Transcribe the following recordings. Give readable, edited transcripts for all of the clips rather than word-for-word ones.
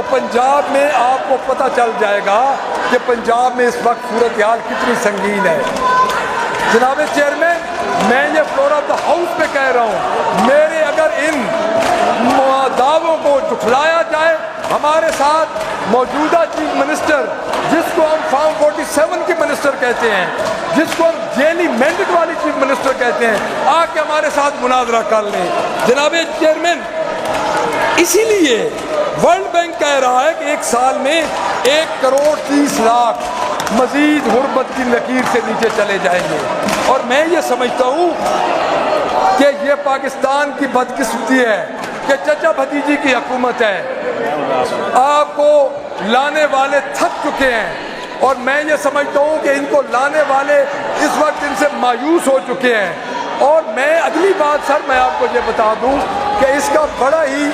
تو پنجاب میں آپ کو پتہ چل جائے گا کہ پنجاب میں اس وقت صورتحال کتنی سنگین ہے۔ جناب چیئرمین، میں یہ فلور آف دا ہاؤس پہ کہہ رہا ہوں، میرے اگر ان دعووں کو جھٹلایا جائے، ہمارے ساتھ موجودہ چیف منسٹر جس کو ہم فارم 47 کی منسٹر کہتے ہیں، جس کو ہم جیلی مینڈیٹ والی چیف منسٹر کہتے ہیں، آ کے ہمارے ساتھ مناظرہ کر لیں۔ جناب چیئرمین، اسی لیے ورلڈ بینک کہہ رہا ہے کہ ایک سال میں 1,30,00,000 مزید غربت کی لکیر سے نیچے چلے جائیں گے، اور میں یہ سمجھتا ہوں کہ یہ پاکستان کی بدقسمتی ہے کہ چچا بھتیجی کی حکومت ہے۔ آپ کو لانے والے تھک چکے ہیں، اور میں یہ سمجھتا ہوں کہ ان کو لانے والے اس وقت ان سے مایوس ہو چکے ہیں۔ اور میں اگلی بات سر میں آپ کو یہ بتا دوں کہ اس کا بڑا ہی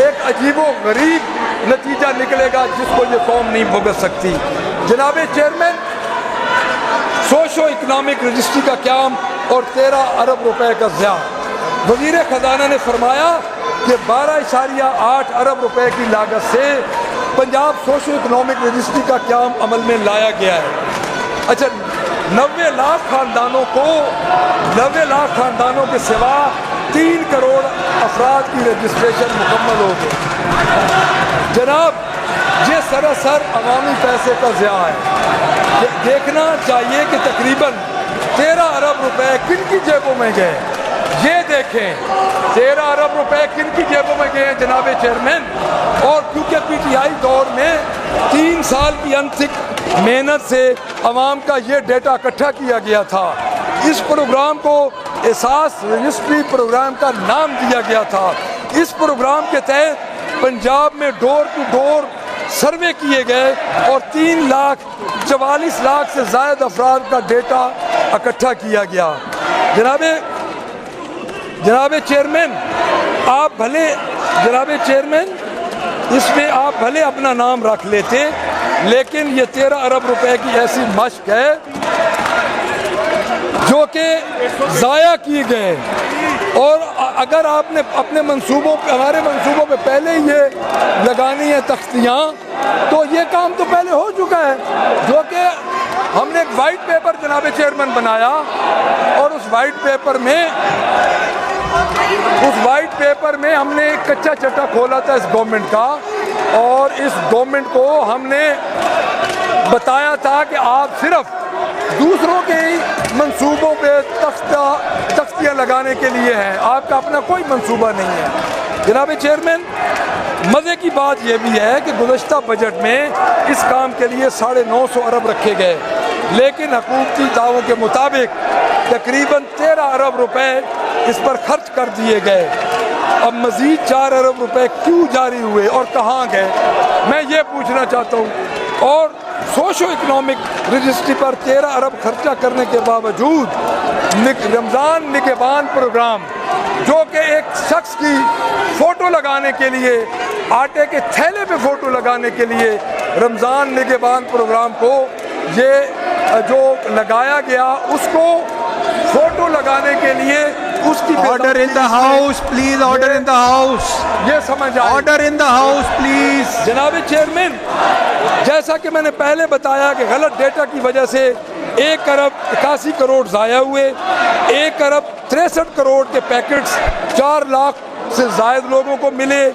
ایک عجیب و غریب نتیجہ نکلے گا جس کو یہ قوم نہیں بھگت سکتی۔ جناب چیئرمین، سوشو اکنامک رجسٹری کا قیام اور 13 ارب روپے کا ضیاع۔ وزیر خزانہ نے فرمایا کہ 12.8 ارب روپے کی لاگت سے پنجاب سوشو اکنامک رجسٹری کا قیام عمل میں لایا گیا ہے۔ اچھا، 90 لاکھ خاندانوں کے سوا 3 کروڑ افراد کی رجسٹریشن مکمل ہو گئی۔ جناب، یہ سراسر عوامی پیسے کا ضیاع ہے۔ دیکھنا چاہیے کہ تقریباً 13 ارب روپے کن کی جیبوں میں گئے، یہ دیکھیں 13 ارب روپے کن کی جیبوں میں گئے ہیں جناب چیئرمین۔ اور کیونکہ پی ٹی آئی دور میں 3 سال کی انتھک محنت سے عوام کا یہ ڈیٹا اکٹھا کیا گیا تھا۔ اس پروگرام کو احساس رجسٹری پروگرام کا نام دیا گیا تھا۔ اس پروگرام کے تحت پنجاب میں ڈور ٹو ڈور سروے کیے گئے اور 3,44,00,000 سے زائد افراد کا ڈیٹا اکٹھا کیا گیا۔ جناب چیئرمین، اس میں آپ بھلے اپنا نام رکھ لیتے، لیکن یہ 13 ارب روپے کی ایسی مشق ہے جو کہ ضائع کیے گئے۔ اور اگر آپ نے اپنے ہمارے منصوبوں پہ پہلے ہی یہ لگانی ہے تختیاں، تو یہ کام تو پہلے ہو چکا ہے، جو کہ ہم نے ایک وائٹ پیپر جناب چیئرمین بنایا، اور اس وائٹ پیپر میں ہم نے ایک کچا چٹا کھولا تھا اس گورنمنٹ کا، اور اس گورنمنٹ کو ہم نے بتایا تھا کہ آپ صرف دوسروں کے ہی منصوبوں پہ تختیاں لگانے کے لیے ہیں، آپ کا اپنا کوئی منصوبہ نہیں ہے۔ جناب چیئرمین، مزے کی بات یہ بھی ہے کہ گزشتہ بجٹ میں اس کام کے لیے 950 ارب رکھے گئے، لیکن حکومتی دعووں کے مطابق تقریباً 13 ارب روپے اس پر خرچ کر دیے گئے۔ اب مزید 4 ارب روپے کیوں جاری ہوئے اور کہاں گئے، میں یہ پوچھنا چاہتا ہوں۔ اور سوشو اکنامک رجسٹری پر 13 ارب خرچہ کرنے کے باوجود رمضان نگہبان پروگرام، جو کہ ایک شخص کی فوٹو لگانے کے لیے، آٹے کے تھیلے پہ فوٹو لگانے کے لیے رمضان نگہبان پروگرام کو یہ جو لگایا گیا، اس کو فوٹو لگانے کے لیے اس کی order in the house please, order in the house, یہ سمجھ آئے، order in the house please. جناب چیئرمین، جیسا کہ میں نے پہلے بتایا کہ غلط ڈیٹا کی وجہ سے 1 ارب 81 کروڑ ضائع ہوئے، 1 ارب 63 کروڑ کے پیکٹس 4 لاکھ سے زائد لوگوں کو ملے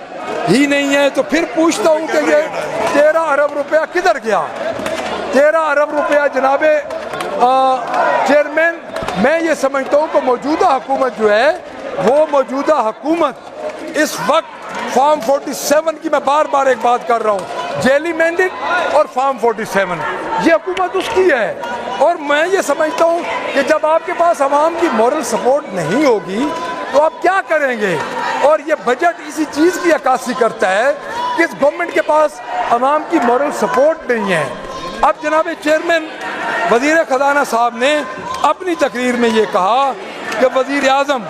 ہی نہیں ہیں۔ تو پھر پوچھتا ہوں کہ یہ 13 ارب روپیہ کدھر گیا؟ 13 ارب روپیہ جناب چیئرمین، میں یہ سمجھتا ہوں کہ موجودہ حکومت جو ہے، وہ موجودہ حکومت اس وقت فارم 47 کی، میں بار بار ایک بات کر رہا ہوں، جیلی مینڈیٹ اور فارم 47، یہ حکومت اس کی ہے۔ اور میں یہ سمجھتا ہوں کہ جب آپ کے پاس عوام کی مورل سپورٹ نہیں ہوگی تو آپ کیا کریں گے؟ اور یہ بجٹ اسی چیز کی عکاسی کرتا ہے کہ اس گورنمنٹ کے پاس عوام کی مورل سپورٹ نہیں ہے۔ اب جناب چیئرمین، وزیر خزانہ صاحب نے اپنی تقریر میں یہ کہا کہ وزیر اعظم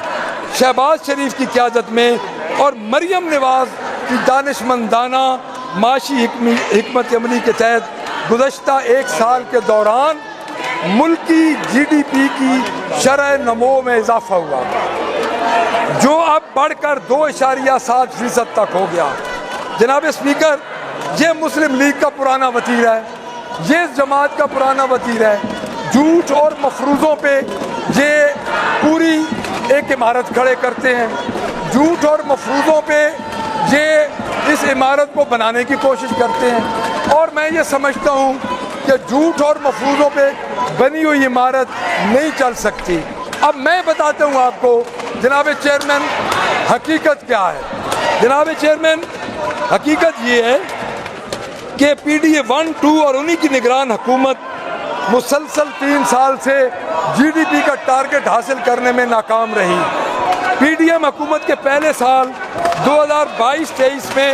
شہباز شریف کی قیادت میں اور مریم نواز کی دانشمندانہ معاشی حکمت عملی کے تحت گزشتہ 1 سال کے دوران ملکی جی ڈی پی کی شرح نمو میں اضافہ ہوا، جو اب بڑھ کر 2.7% تک ہو گیا۔ جناب اسپیکر، یہ مسلم لیگ کا پرانا وتیر ہے، یہ اس جماعت کا پرانا وتیر ہے۔ جھوٹ اور مفروضوں پہ یہ پوری ایک عمارت کھڑے کرتے ہیں، جھوٹ اور مفروضوں پہ یہ اس عمارت کو بنانے کی کوشش کرتے ہیں، اور میں یہ سمجھتا ہوں کہ جھوٹ اور مفروضوں پہ بنی ہوئی عمارت نہیں چل سکتی۔ اب میں بتاتا ہوں آپ کو جناب چیئرمین حقیقت کیا ہے۔ جناب چیئرمین حقیقت یہ ہے کہ پی ڈی اے 1، 2 اور انہی کی نگران حکومت مسلسل 3 سال سے جی ڈی پی کا ٹارگٹ حاصل کرنے میں ناکام رہی۔ پی ڈی ایم حکومت کے پہلے سال 2022-23 میں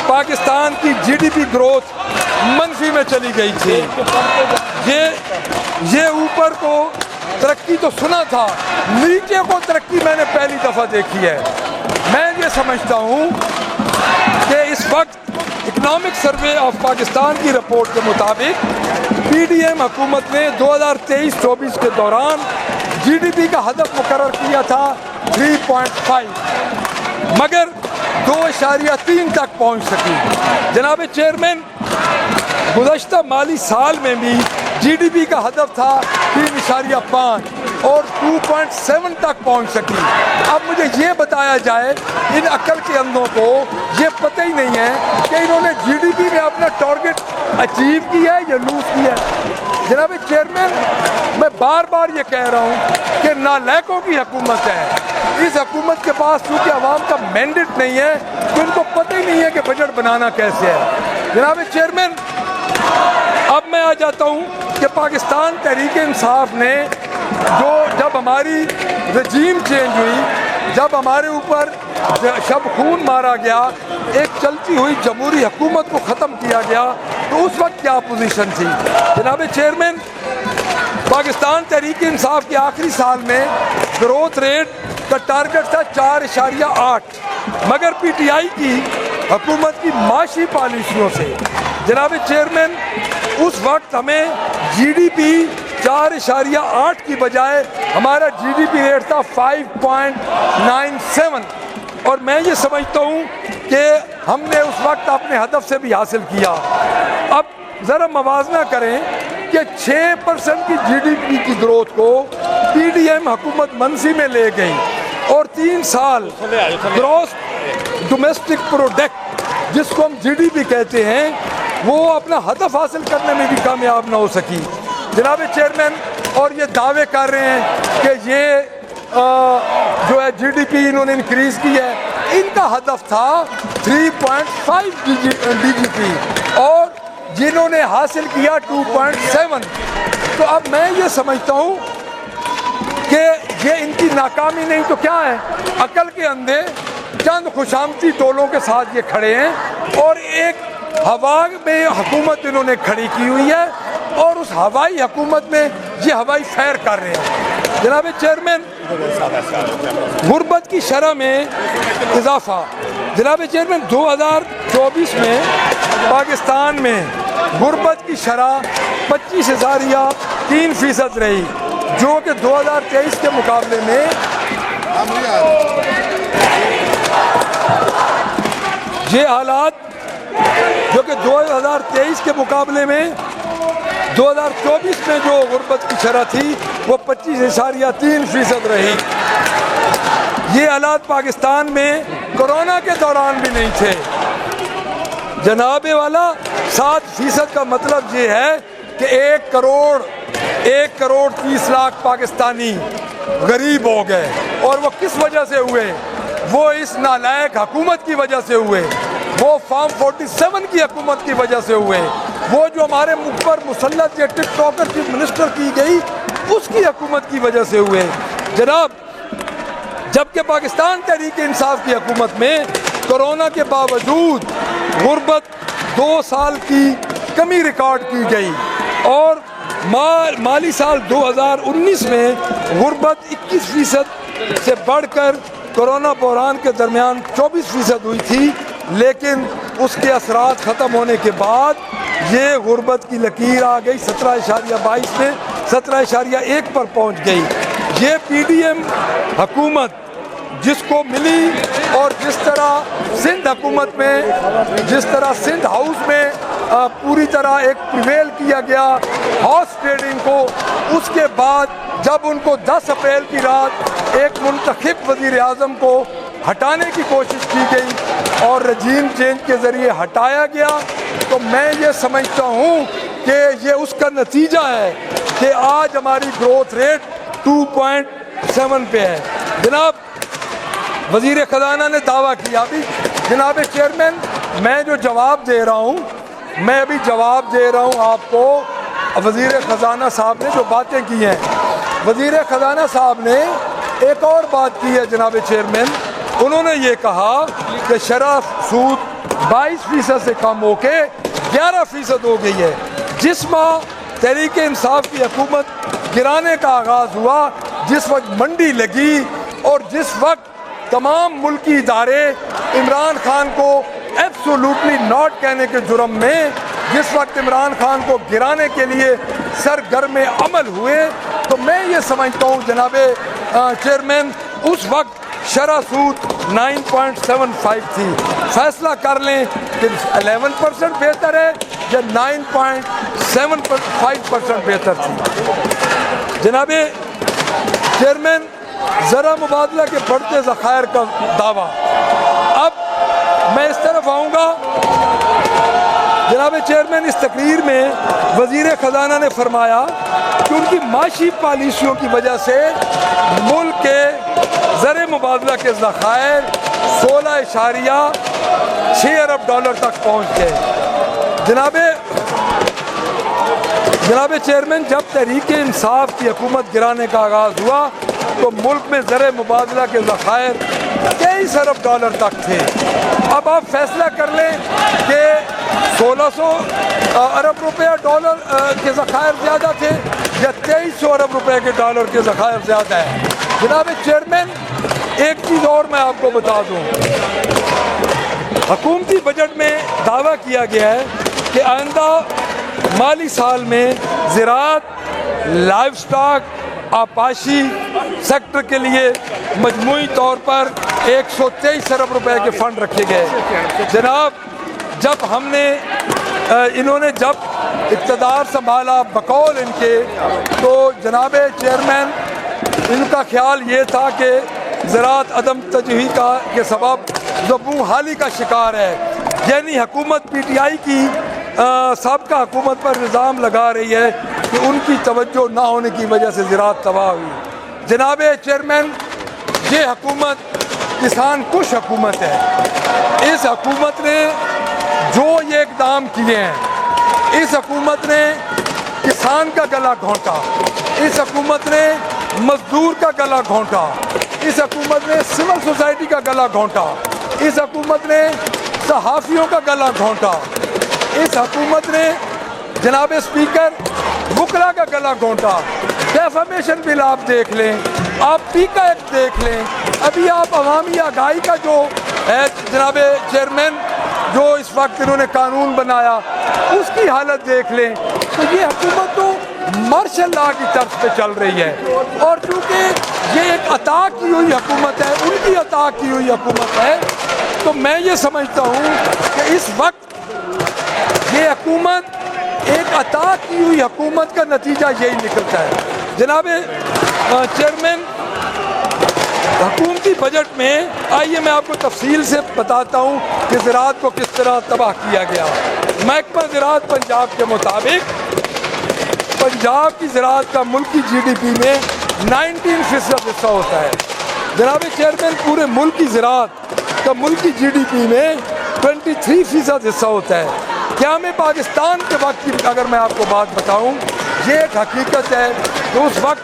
پاکستان کی جی ڈی پی گروتھ منفی میں چلی گئی تھی۔ یہ اوپر کو ترقی تو سنا تھا، نیچے کو ترقی میں نے پہلی دفعہ دیکھی ہے۔ میں یہ سمجھتا ہوں کہ اس وقت اکنامک سروے آف پاکستان کی رپورٹ کے مطابق پی ڈی ایم حکومت نے 2023-24 کے دوران جی ڈی پی کا ہدف مقرر کیا تھا 3.5، مگر 2.3 تک پہنچ سکی۔ جناب چیئرمین گزشتہ مالی سال میں بھی جی ڈی پی کا ہدف تھا 3.5 اور 2.7 تک پہنچ سکی۔ اب مجھے یہ بتایا جائے، ان عقل کے اندھوں کو یہ پتہ ہی نہیں ہے کہ انہوں نے جی ڈی پی میں اپنا ٹارگٹ اچیو کیا ہے یا لوز کیا ہے۔ جناب چیئرمین میں بار بار یہ کہہ رہا ہوں کہ نالائقوں کی حکومت ہے۔ اس حکومت کے پاس چونکہ عوام کا مینڈیٹ نہیں ہے تو ان کو پتہ ہی نہیں ہے کہ بجٹ بنانا کیسے ہے۔ جناب چیئرمین اب میں آ جاتا ہوں کہ پاکستان تحریک انصاف نے جب ہماری رجیم چینج ہوئی، جب ہمارے اوپر شب خون مارا گیا، ایک چلتی ہوئی جمہوری حکومت کو ختم کیا گیا، تو اس وقت کیا پوزیشن تھی؟ جناب چیئرمین پاکستان تحریک انصاف کے آخری سال میں گروتھ ریٹ کا ٹارگٹ تھا 4.8، مگر پی ٹی آئی کی حکومت کی معاشی پالیسیوں سے جناب چیئرمین اس وقت ہمیں جی ڈی پی 4.8 کی بجائے ہمارا جی ڈی پی ریٹ تھا 5.97، اور میں یہ سمجھتا ہوں کہ ہم نے اس وقت اپنے ہدف سے بھی حاصل کیا۔ اب ذرا موازنہ کریں کہ 6% کی جی ڈی پی کی گروتھ کو پی ڈی ایم حکومت منفی میں لے گئی، اور 3 سال گروس ڈومیسٹک پروڈکٹ جس کو ہم جی ڈی پی کہتے ہیں وہ اپنا ہدف حاصل کرنے میں بھی کامیاب نہ ہو سکی۔ جناب چیئرمین اور یہ دعوے کر رہے ہیں کہ یہ جو ہے جی ڈی پی انہوں نے انکریز کی ہے، ان کا ہدف تھا 3.5 ڈی جی پی اور جنہوں نے حاصل کیا 2.7۔ تو اب میں یہ سمجھتا ہوں کہ یہ ان کی ناکامی نہیں تو کیا ہے؟ عقل کے اندھے چند خوشامدی ٹولوں کے ساتھ یہ کھڑے ہیں، اور ایک ہوا میں حکومت انہوں نے کھڑی کی ہوئی ہے، اور اس ہوائی حکومت میں یہ ہوائی فیر کر رہے ہیں۔ جناب چیئرمین غربت کی شرح میں اضافہ، جناب چیئرمین 2024 میں پاکستان میں غربت کی شرح 25.3% رہی، جو کہ 2023 کے مقابلے میں یہ حالات جو کہ 2023 کے مقابلے میں 2024 میں جو غربت کی شرح تھی وہ 25.3% رہی۔ یہ حالات پاکستان میں کورونا کے دوران بھی نہیں تھے۔ جناب والا 7% کا مطلب یہ ہے کہ 1 کروڑ 30 لاکھ پاکستانی غریب ہو گئے، اور وہ کس وجہ سے ہوئے؟ وہ اس نالائق حکومت کی وجہ سے ہوئے، وہ فارم 47 کی حکومت کی وجہ سے ہوئے، وہ جو ہمارے ملک پر مسلط یہ ٹک ٹاکر چیف منسٹر کی گئی اس کی حکومت کی وجہ سے ہوئے۔ جناب جبکہ پاکستان تحریک انصاف کی حکومت میں کورونا کے باوجود غربت 2 سال کی کمی ریکارڈ کی گئی، اور مالی سال 2019 میں غربت 21% سے بڑھ کر کورونا بحران کے درمیان 24% ہوئی تھی، لیکن اس کے اثرات ختم ہونے کے بعد یہ غربت کی لکیر آ گئی 17.22 میں 17.1 پر پہنچ گئی۔ یہ پی ڈی ایم حکومت جس کو ملی اور جس طرح سندھ حکومت میں جس طرح سندھ ہاؤس میں پوری طرح ایک پریویل کیا گیا ہارس ٹریڈنگ کو، اس کے بعد جب ان کو 10 اپریل کی رات ایک منتخب وزیر اعظم کو ہٹانے کی کوشش کی گئی اور رجیم چینج کے ذریعے ہٹایا گیا، تو میں یہ سمجھتا ہوں کہ یہ اس کا نتیجہ ہے کہ آج ہماری گروتھ ریٹ 2.7 پہ ہے۔ جناب وزیر خزانہ نے دعویٰ کیا، ابھی جناب چیئرمین میں جو جواب دے رہا ہوں، میں ابھی جواب دے رہا ہوں آپ کو، وزیر خزانہ صاحب نے جو باتیں کی ہیں، وزیر خزانہ صاحب نے ایک اور بات کی ہے جناب چیئرمین، انہوں نے یہ کہا کہ شرح سود 22% سے کم ہو کے 11% ہو گئی ہے۔ جس ماہ تحریک انصاف کی حکومت گرانے کا آغاز ہوا، جس وقت منڈی لگی اور جس وقت تمام ملکی ادارے عمران خان کو ایبسولوٹلی ناٹ کہنے کے جرم میں جس وقت عمران خان کو گرانے کے لیے سرگرم عمل ہوئے، تو میں یہ سمجھتا ہوں جناب چیئرمین اس وقت شرح سود 9.75 تھی۔ فیصلہ کر لیں کہ 11% بہتر ہے یا 9.75% بہتر تھی۔ جناب چیئرمین زرع مبادلہ کے بڑھتے ذخائر کا دعویٰ، اب میں اس طرف آؤں گا۔ جناب چیئرمین اس تقریر میں وزیر خزانہ نے فرمایا کہ ان کی معاشی پالیسیوں کی وجہ سے ملک کے زرع مبادلہ کے ذخائر 16.6 ارب ڈالر تک پہنچ گئے۔ جناب چیئرمین جب تحریک انصاف کی حکومت گرانے کا آغاز ہوا تو ملک میں زرع مبادلہ کے ذخائر 23 ارب ڈالر تک تھے۔ اب آپ فیصلہ کر لیں کہ 1600 ارب روپے ڈالر کے ذخائر زیادہ تھے یا 2300 ارب روپے کے ڈالر کے ذخائر زیادہ ہیں۔ جناب چیئرمین ایک چیز اور میں آپ کو بتا دوں، حکومتی بجٹ میں دعویٰ کیا گیا ہے کہ آئندہ مالی سال میں زراعت، لائف سٹاک، آبپاشی سیکٹر کے لیے مجموعی طور پر 123 ارب روپے کے فنڈ رکھے گئے۔ جناب جب ہم نے انہوں نے جب اقتدار سنبھالا بقول ان کے، تو جناب چیئرمین ان کا خیال یہ تھا کہ زراعت عدم تجویز کے سبب زبوں حالی کا شکار ہے، یعنی حکومت پی ٹی آئی کی سابقہ حکومت پر الزام لگا رہی ہے کہ ان کی توجہ نہ ہونے کی وجہ سے زراعت تباہ ہوئی۔ جناب چیئرمین یہ حکومت کسان کش حکومت ہے۔ اس حکومت نے جو یہ اقدام کیے ہیں، اس حکومت نے کسان کا گلا گھونٹا، اس حکومت نے مزدور کا گلا گھونٹا، اس حکومت نے سول سوسائٹی کا گلا گھونٹا، اس حکومت نے صحافیوں کا گلا گھونٹا، اس حکومت نے جناب اسپیکر وکلا کا گلا گھونٹا۔ ڈیفامیشن بل آپ دیکھ لیں، آپ پیکا ایکٹ دیکھ لیں، ابھی آپ عوامی آگاہی کا جو ہے جناب چیئرمین جو اس وقت انہوں نے قانون بنایا اس کی حالت دیکھ لیں، تو یہ حکومت تو مارشل لا کی طرف پہ چل رہی ہے، اور چونکہ یہ ایک عطا کی ہوئی حکومت ہے، ان کی عطا کی ہوئی حکومت ہے، تو میں یہ سمجھتا ہوں کہ اس وقت یہ حکومت ایک عطا کی ہوئی حکومت کا نتیجہ یہی نکلتا ہے۔ جناب چیئرمین حکومتی بجٹ میں آئیے میں آپ کو تفصیل سے بتاتا ہوں کہ زراعت کو کس طرح تباہ کیا گیا۔ محکمہ زراعت پنجاب کے مطابق پنجاب کی زراعت کا ملکی جی ڈی پی میں 19% حصہ ہوتا ہے۔ جناب چیئرمین پورے ملک کی زراعت کا ملکی جی ڈی پی میں 23% حصہ ہوتا ہے۔ قیام پاکستان کے وقت کی اگر میں آپ کو بات بتاؤں، یہ ایک حقیقت ہے کہ اس وقت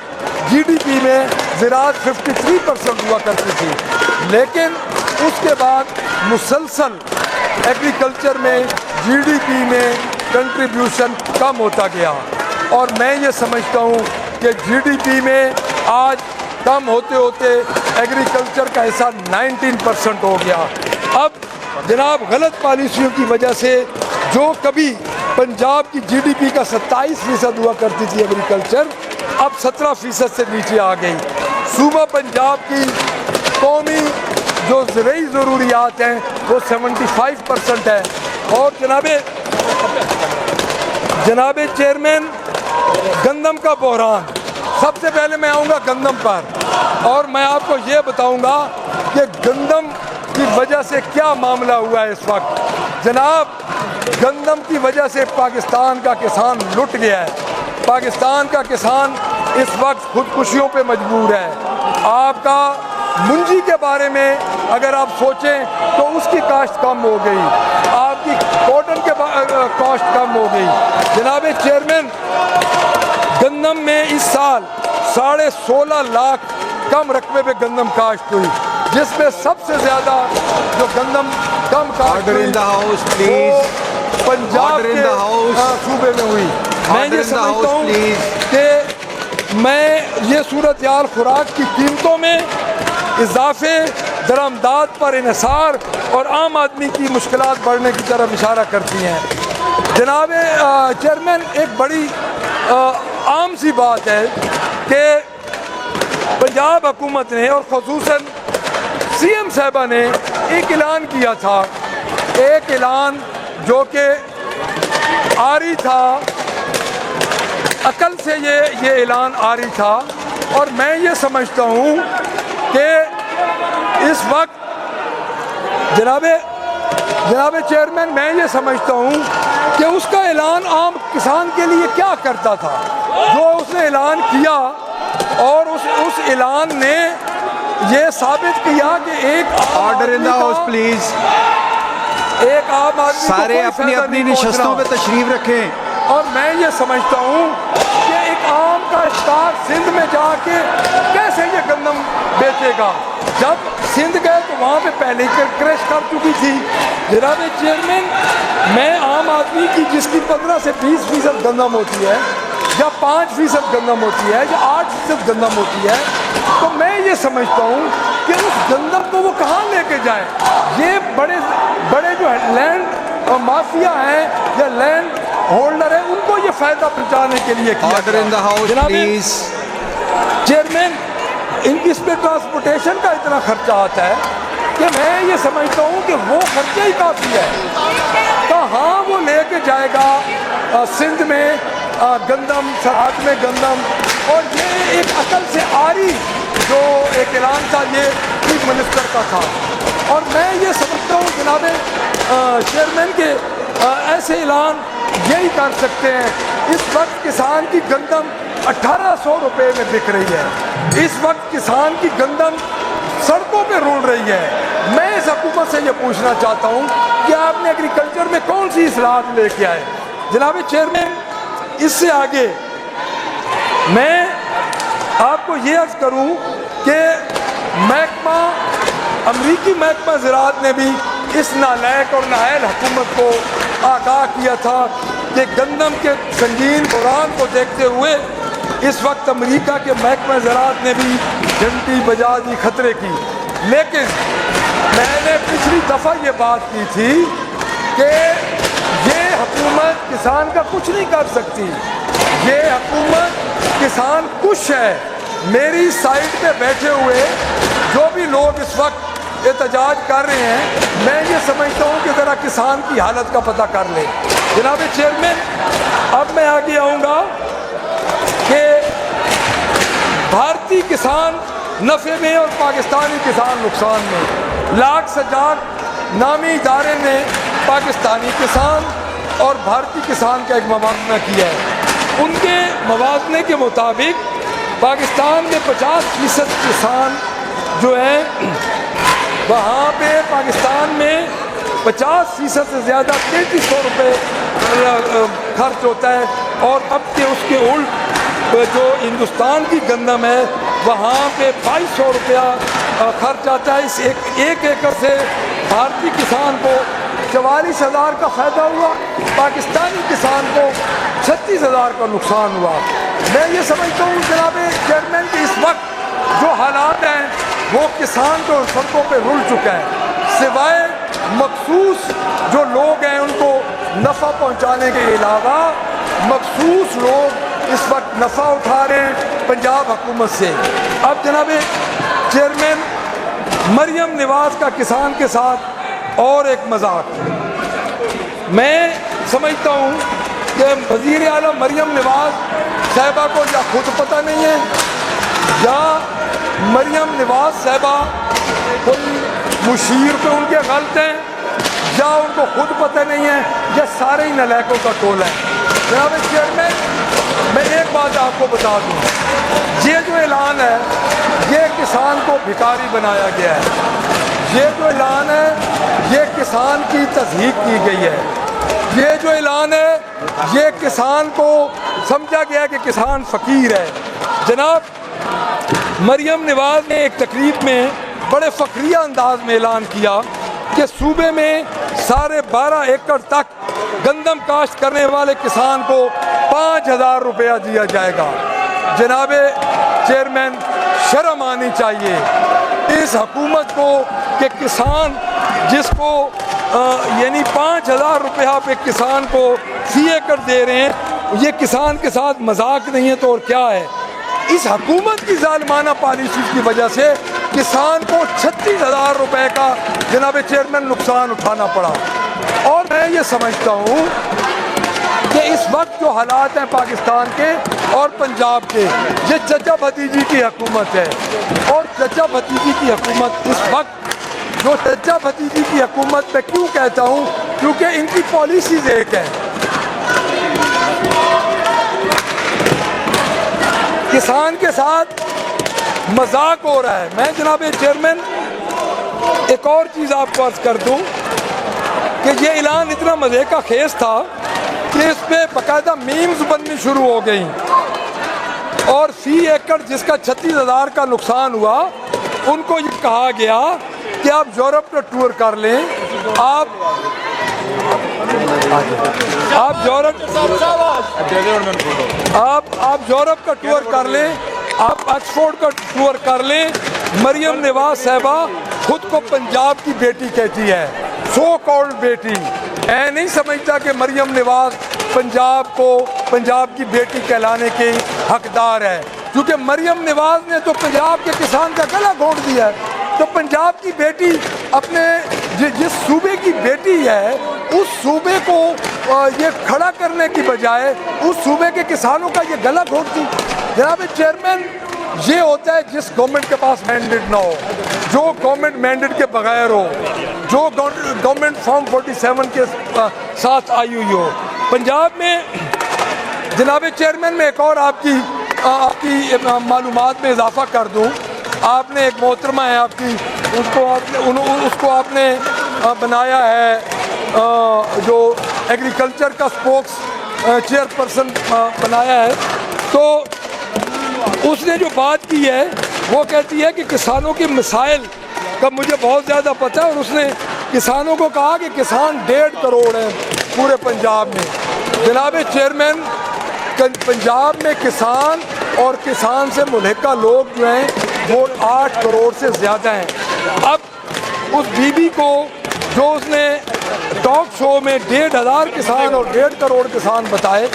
جی ڈی پی میں زراعت 53% ہوا کرتی تھی، لیکن اس کے بعد مسلسل ایگریکلچر میں جی ڈی پی میں کنٹریبیوشن کم ہوتا گیا، اور میں یہ سمجھتا ہوں کہ جی ڈی پی میں آج کم ہوتے ہوتے ایگریکلچر کا حصہ 19% ہو گیا۔ اب جناب غلط پالیسیوں کی وجہ سے جو کبھی پنجاب کی جی ڈی پی کا 27% ہوا کرتی تھی ایگریکلچر، اب 17% سے نیچے آ گئی۔ صوبہ پنجاب کی قومی جو زرعی ضروریات ہیں وہ 75% ہے. اور جناب چیئرمین گندم کا بحران، سب سے پہلے میں آؤں گا گندم پر، اور میں آپ کو یہ بتاؤں گا کہ گندم کی وجہ سے کیا معاملہ ہوا ہے اس وقت. جناب گندم کی وجہ سے پاکستان کا کسان لٹ گیا ہے. پاکستان کا کسان اس وقت خودکشیوں پہ مجبور ہے. آپ کا منجی کے بارے میں اگر آپ سوچیں تو اس کی کاشت کم ہو گئی، آپ کی کاٹن کے کاشت کم ہو گئی. جناب چیئرمین گندم میں اس سال 16.5 لاکھ کم رقبے پہ گندم کاشت ہوئی، جس میں سب سے زیادہ جو گندم کم کاشت ہوئی وہ پنجاب کے صوبے میں ہوئی. میں یہ سمجھتا ہوں کہ یہ صورتحال خوراک کی قیمتوں میں اضافے، درآمدات پر انحصار اور عام آدمی کی مشکلات بڑھنے کی طرف اشارہ کرتی ہیں. جناب چیئرمین ایک بڑی عام سی بات ہے کہ پنجاب حکومت نے اور خصوصاً سی ایم صاحبہ نے ایک اعلان کیا تھا، ایک اعلان جو کہ آری تھا، عقل سے یہ اعلان آری تھا. اور میں یہ سمجھتا ہوں کہ اس وقت جناب چیئرمین میں یہ سمجھتا ہوں کہ اس کا اعلان عام کسان کے لیے کیا کرتا تھا. جو اس نے اعلان کیا اور اس اعلان نے یہ ثابت کیا کہ ایک order in the house please. ایک عام آدمی سارے اپنی اپنی نشستوں پہ تشریف رکھیں. اور میں یہ سمجھتا ہوں کہ ایک عام کا اشتار سندھ میں جا کے کیسے یہ گندم بیچے گا. جب سندھ گئے تو وہاں پہ پہلے ہی کریش کر چکی تھی. جناب چیئرمین میں عام آدمی کی جس کی 15 سے 20% گندم ہوتی ہے یا 5% گندم ہوتی ہے یا 8% گندم ہوتی ہے، تو میں یہ سمجھتا ہوں کہ اس گندم کو وہ کہاں لے کے جائیں. یہ بڑے جو لینڈ مافیا ہیں یا لینڈ ہولڈر ہیں، ان کو یہ فائدہ پہنچانے کے لیے کیا. Order in the house please. Chairman ان کی اس پہ ٹرانسپورٹیشن کا اتنا خرچہ آتا ہے کہ میں یہ سمجھتا ہوں کہ وہ خرچہ ہی کافی ہے. کہاں وہ لے کے جائے گا سندھ میں گندم، سرحد میں گندم. اور یہ ایک عقل سے آری جو ایک اعلان تھا یہ چیف منسٹر کا تھا. اور میں یہ سمجھتا ہوں جناب چیئرمین کے ایسے اعلان یہی کر سکتے ہیں. اس وقت کسان کی گندم 1800 روپے میں بک رہی ہے. اس وقت کسان کی گندم سڑکوں پہ رول رہی ہے. میں اس حکومت سے یہ پوچھنا چاہتا ہوں کہ آپ نے ایگریکلچر میں کون سی اصلاحات لے کے آئے. جناب چیئرمین اس سے آگے میں آپ کو یہ عرض کروں کہ امریکی محکمہ زراعت نے بھی اس نالائق اور نااہل حکومت کو آگاہ کیا تھا کہ گندم کے سنگین بحران کو دیکھتے ہوئے اس وقت امریکہ کے محکمہ زراعت نے بھی گھنٹی بجا دی خطرے کی. لیکن میں نے پچھلی دفعہ یہ بات کی تھی کہ یہ حکومت کسان کا کچھ نہیں کر سکتی. یہ حکومت کسان کش ہے. میری سائٹ پہ بیٹھے ہوئے جو بھی لوگ اس وقت احتجاج کر رہے ہیں، میں یہ سمجھتا ہوں کہ ذرا کسان کی حالت کا پتہ کر لیں. جناب چیئرمین اب میں آگے آؤں گا کہ بھارتی کسان نفع میں اور پاکستانی کسان نقصان میں. لاکھ سجاد نامی ادارے نے پاکستانی کسان اور بھارتی کسان کا ایک موازنہ کیا ہے. ان کے موازنے کے مطابق پاکستان میں 50% کسان جو ہیں وہاں پہ پاکستان میں 50% سے زیادہ 3300 روپے خرچ ہوتا ہے. اور اب کہ اس کے الٹ جو ہندوستان کی گندم ہے وہاں پہ 2200 روپیہ خرچ آتا ہے. اس ایک ایکڑ سے بھارتی کسان کو 44,000 کا فائدہ ہوا، پاکستانی کسان کو 36,000 کا نقصان ہوا. میں یہ سمجھتا ہوں جناب چیئرمین کہ اس وقت جو حالات ہیں وہ کسان جو سڑکوں پہ رل چکا ہے، سوائے مخصوص جو لوگ ہیں ان کو نفع پہنچانے کے علاوہ مخصوص لوگ اس وقت نفع اٹھا رہے ہیں پنجاب حکومت سے. اب جناب چیئرمین مریم نواز کا کسان کے ساتھ اور ایک مذاق. میں سمجھتا ہوں کہ وزیر اعلیٰ مریم نواز صاحبہ کو یا خود پتہ نہیں ہے یا مریم نواز صاحبہ کوئی مشیر پہ ان کے غلط ہیں یا ان کو خود پتہ نہیں ہے یا سارے ہی نالائقوں کا ٹول ہے. جناب چیئرمین میں ایک بات آپ کو بتا دوں, یہ جو اعلان ہے یہ کسان کو بھکاری بنایا گیا ہے. یہ جو اعلان ہے یہ کسان کی تضحیق کی گئی ہے. یہ جو اعلان ہے یہ کسان کو سمجھا گیا کہ کسان فقیر ہے. جناب مریم نواز نے ایک تقریب میں بڑے فخریہ انداز میں اعلان کیا کہ صوبے میں 12.5 ایکڑ تک گندم کاشت کرنے والے کسان کو 5,000 روپیہ دیا جائے گا. جناب چیئرمین شرم آنی چاہیے اس حکومت کو کہ کسان جس کو یعنی 5,000 روپیہ پہ کسان کو فی ایکڑ دے رہے ہیں, یہ کسان کے ساتھ مذاق نہیں ہے تو اور کیا ہے. اس حکومت کی ظالمانہ پالیسی کی وجہ سے کسان کو 36,000 روپے کا جناب چیئرمین نقصان اٹھانا پڑا. اور میں یہ سمجھتا ہوں کہ اس وقت جو حالات ہیں پاکستان کے اور پنجاب کے, یہ چچا بھتیجی کی حکومت ہے. اور چچا بھتیجی کی حکومت اس وقت, جو چچا بھتیجی کی حکومت میں کیوں کہتا ہوں, کیونکہ ان کی پالیسیز ایک ہیں. کسان کے ساتھ مذاق ہو رہا ہے. میں جناب چیئرمین ایک اور چیز آپ کو عرض کر دوں کہ یہ اعلان اتنا مزے کا خیز تھا کہ اس پہ باقاعدہ میمز بننی شروع ہو گئیں. اور فی ایکڑ جس کا 36,000 کا نقصان ہوا ان کو یہ کہا گیا کہ آپ یورپ کا ٹور کر لیں, آپ یورپ کا ٹور کر لیں, آپ آکسفورڈ کا ٹور کر لیں. مریم نواز صاحبہ خود کو پنجاب کی بیٹی کہتی ہے, سو کالڈ بیٹی. میں نہیں سمجھتا کہ مریم نواز پنجاب کی بیٹی کہلانے کی حقدار ہے, کیونکہ مریم نواز نے تو پنجاب کے کسان کا گلا گھونٹ دیا ہے. تو پنجاب کی بیٹی اپنے جس صوبے کی بیٹی ہے اس صوبے کو یہ کھڑا کرنے کی بجائے اس صوبے کے کسانوں کا یہ گلا گھونٹتی. جناب چیئرمین یہ ہوتا ہے جس گورنمنٹ کے پاس مینڈیٹ نہ ہو, جو گورنمنٹ مینڈیٹ کے بغیر ہو, جو گورنمنٹ فارم 47 کے ساتھ آئی ہوئی ہو. پنجاب میں جناب چیئرمین میں ایک اور آپ کی معلومات میں اضافہ کر دوں. آپ نے ایک محترمہ ہے آپ کی, اس کو آپ نے بنایا ہے جو ایگریکلچر کا اسپوکس چیئر پرسن بنایا ہے. تو اس نے جو بات کی ہے وہ کہتی ہے کہ کسانوں کے مسائل کا مجھے بہت زیادہ پتہ ہے, اور اس نے کسانوں کو کہا کہ کسان 1.5 کروڑ ہیں پورے پنجاب میں. جناب چیئرمین پنجاب میں کسان اور کسان سے ملحقہ لوگ جو ہیں وہ 8 کروڑ سے زیادہ ہیں. اب اس بی بی کو جو اس نے ٹاک شو میں 1,500 کسان اور 1.5 کروڑ کسان بتائے,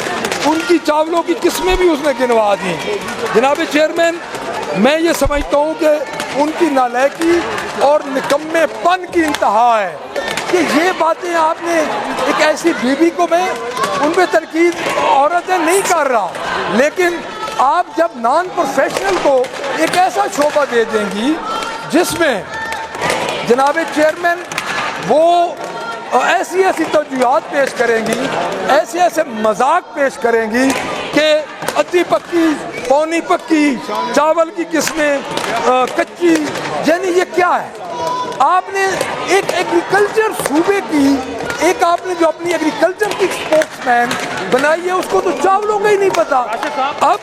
ان کی چاولوں کی قسمیں بھی اس نے گنوا دیں. جناب چیئرمین میں یہ سمجھتا ہوں کہ ان کی نالائقی اور نکمے پن کی انتہا ہے کہ یہ باتیں آپ نے ایک ایسی بیوی کو, میں ان پہ تنقید عورتیں نہیں کر رہا, لیکن آپ جب نان پروفیشنل کو ایک ایسا شعبہ دے دیں گی جس میں جناب چیئرمین وہ ایسی توجیہات پیش کریں گی, ایسے مذاق پیش کریں گی کہ ادھی پکی پونی پکی چاول کی قسمیں کچی, یعنی یہ کیا ہے. آپ نے ایک ایگریکلچر صوبے کی ایک آپ نے جو اپنی ایگریکلچر کی اسپوکس مین بنائی ہے اس کو تو چاولوں کا ہی نہیں پتا. اب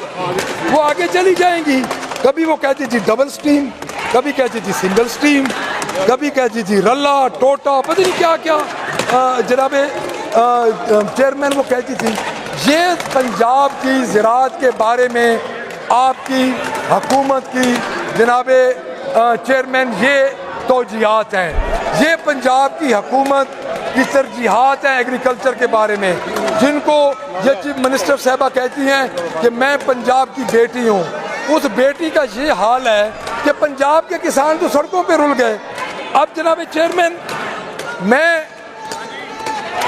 وہ آگے چلی جائیں گی, کبھی وہ کہتی تھی ڈبل سٹیم, کبھی کہتی تھی سنگل سٹیم, کبھی کہتی تھی رلا ٹوٹا پتہ نہیں کیا کیا. جناب چیئرمین وہ کہتی تھی. یہ پنجاب کی زراعت کے بارے میں آپ کی حکومت کی جناب چیئرمین یہ توجیہات ہیں, یہ پنجاب کی حکومت کی ترجیحات ہیں ایگریکلچر کے بارے میں, جن کو یہ چیف منسٹر صاحبہ کہتی ہیں کہ میں پنجاب کی بیٹی ہوں. اس بیٹی کا یہ حال ہے کہ کہ پنجاب کے کسان تو سڑکوں پہ رل گئے. اب جناب چیئرمین میں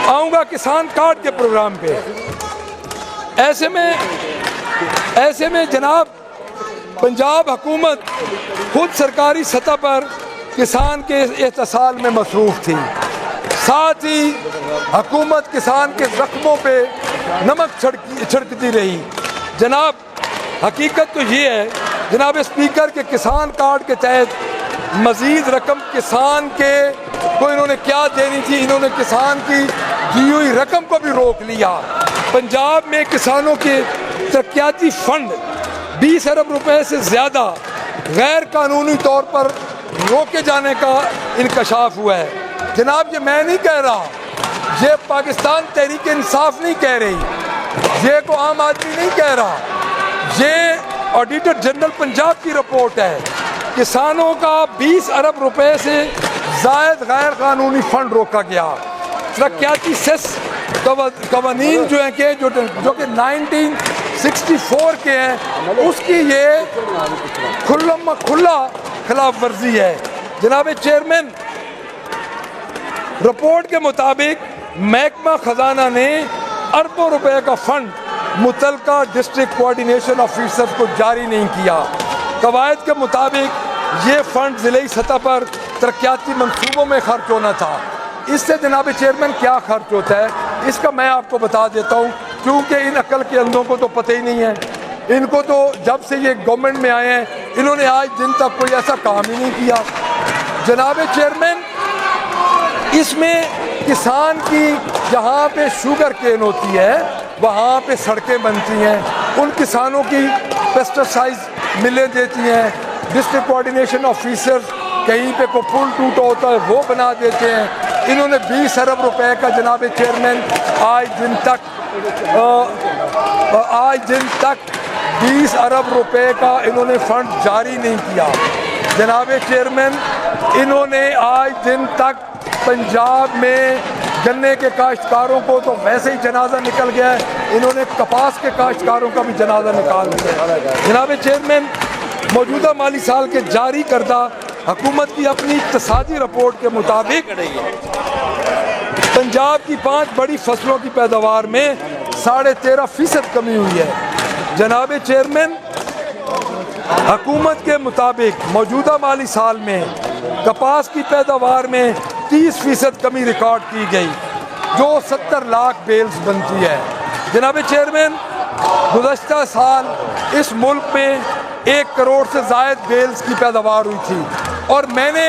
آؤں گا کسان کارڈ کے پروگرام پہ. ایسے میں جناب پنجاب حکومت خود سرکاری سطح پر کسان کے احتسال میں مصروف تھی. ساتھ ہی حکومت کسان کے زخموں پہ نمک چھڑکتی رہی. جناب حقیقت تو یہ ہے جناب اسپیکر کے کسان کارڈ کے تحت مزید رقم کسان کے کو انہوں نے کیا دینی تھی, انہوں نے کسان کی دی ہوئی رقم کو بھی روک لیا. پنجاب میں کسانوں کے ترقیاتی فنڈ 20 ارب روپے سے زیادہ غیر قانونی طور پر روکے جانے کا انکشاف ہوا ہے. جناب یہ میں نہیں کہہ رہا, یہ پاکستان تحریک انصاف نہیں کہہ رہی, یہ کو عام آدمی نہیں کہہ رہا, یہ آڈیٹر جنرل پنجاب کی رپورٹ ہے. کسانوں کا 20 ارب روپے سے زائد غیر قانونی فنڈ روکا گیا. ترقیاتی سیس قوانین جو ہیں کہ 1964 کے ہیں, اس کی یہ کھلا خلاف ورزی ہے. جناب چیئرمین رپورٹ کے مطابق محکمہ خزانہ نے اربوں روپے کا فنڈ متعلقہ ڈسٹرکٹ کوآرڈینیشن آفیسر کو جاری نہیں کیا. قواعد کے مطابق یہ فنڈ ضلعی سطح پر ترقیاتی منصوبوں میں خرچ ہونا تھا. اس سے جناب چیئرمین کیا خرچ ہوتا ہے اس کا میں آپ کو بتا دیتا ہوں, کیونکہ ان عقل کے اندھوں کو تو پتہ ہی نہیں ہے. ان کو تو جب سے یہ گورنمنٹ میں آئے ہیں انہوں نے آج دن تک کوئی ایسا کام ہی نہیں کیا. جناب چیئرمین اس میں کسان کی جہاں پہ شوگر کین ہوتی ہے وہاں پہ سڑکیں بنتی ہیں, ان کسانوں کی پیسٹیسائڈ ملیں دیتی ہیں. ڈسٹرکٹ کوآرڈینیشن آفیسر کہیں پہ کوئی پل ٹوٹا ہوتا ہے وہ بنا دیتے ہیں. انہوں نے 20 ارب روپے کا جناب چیئرمین آج دن تک 20 ارب روپے کا انہوں نے فنڈ جاری نہیں کیا. جناب چیئرمین انہوں نے آج دن تک پنجاب میں گنے کے کاشتکاروں کو تو ویسے ہی جنازہ نکل گیا ہے, انہوں نے کپاس کے کاشتکاروں کا بھی جنازہ نکال دیا. جناب چیئرمین موجودہ مالی سال کے جاری کردہ حکومت کی اپنی اقتصادی رپورٹ کے مطابق پنجاب کی 5 بڑی فصلوں کی پیداوار میں 13.5% کمی ہوئی ہے. جناب چیئرمین حکومت کے مطابق موجودہ مالی سال میں کپاس کی پیداوار میں 30% کمی ریکارڈ کی گئی جو 70 لاکھ بیلز بنتی ہے. جناب چیئرمین گزشتہ سال اس ملک میں 1 کروڑ سے زائد بیلز کی پیداوار ہوئی تھی, اور میں نے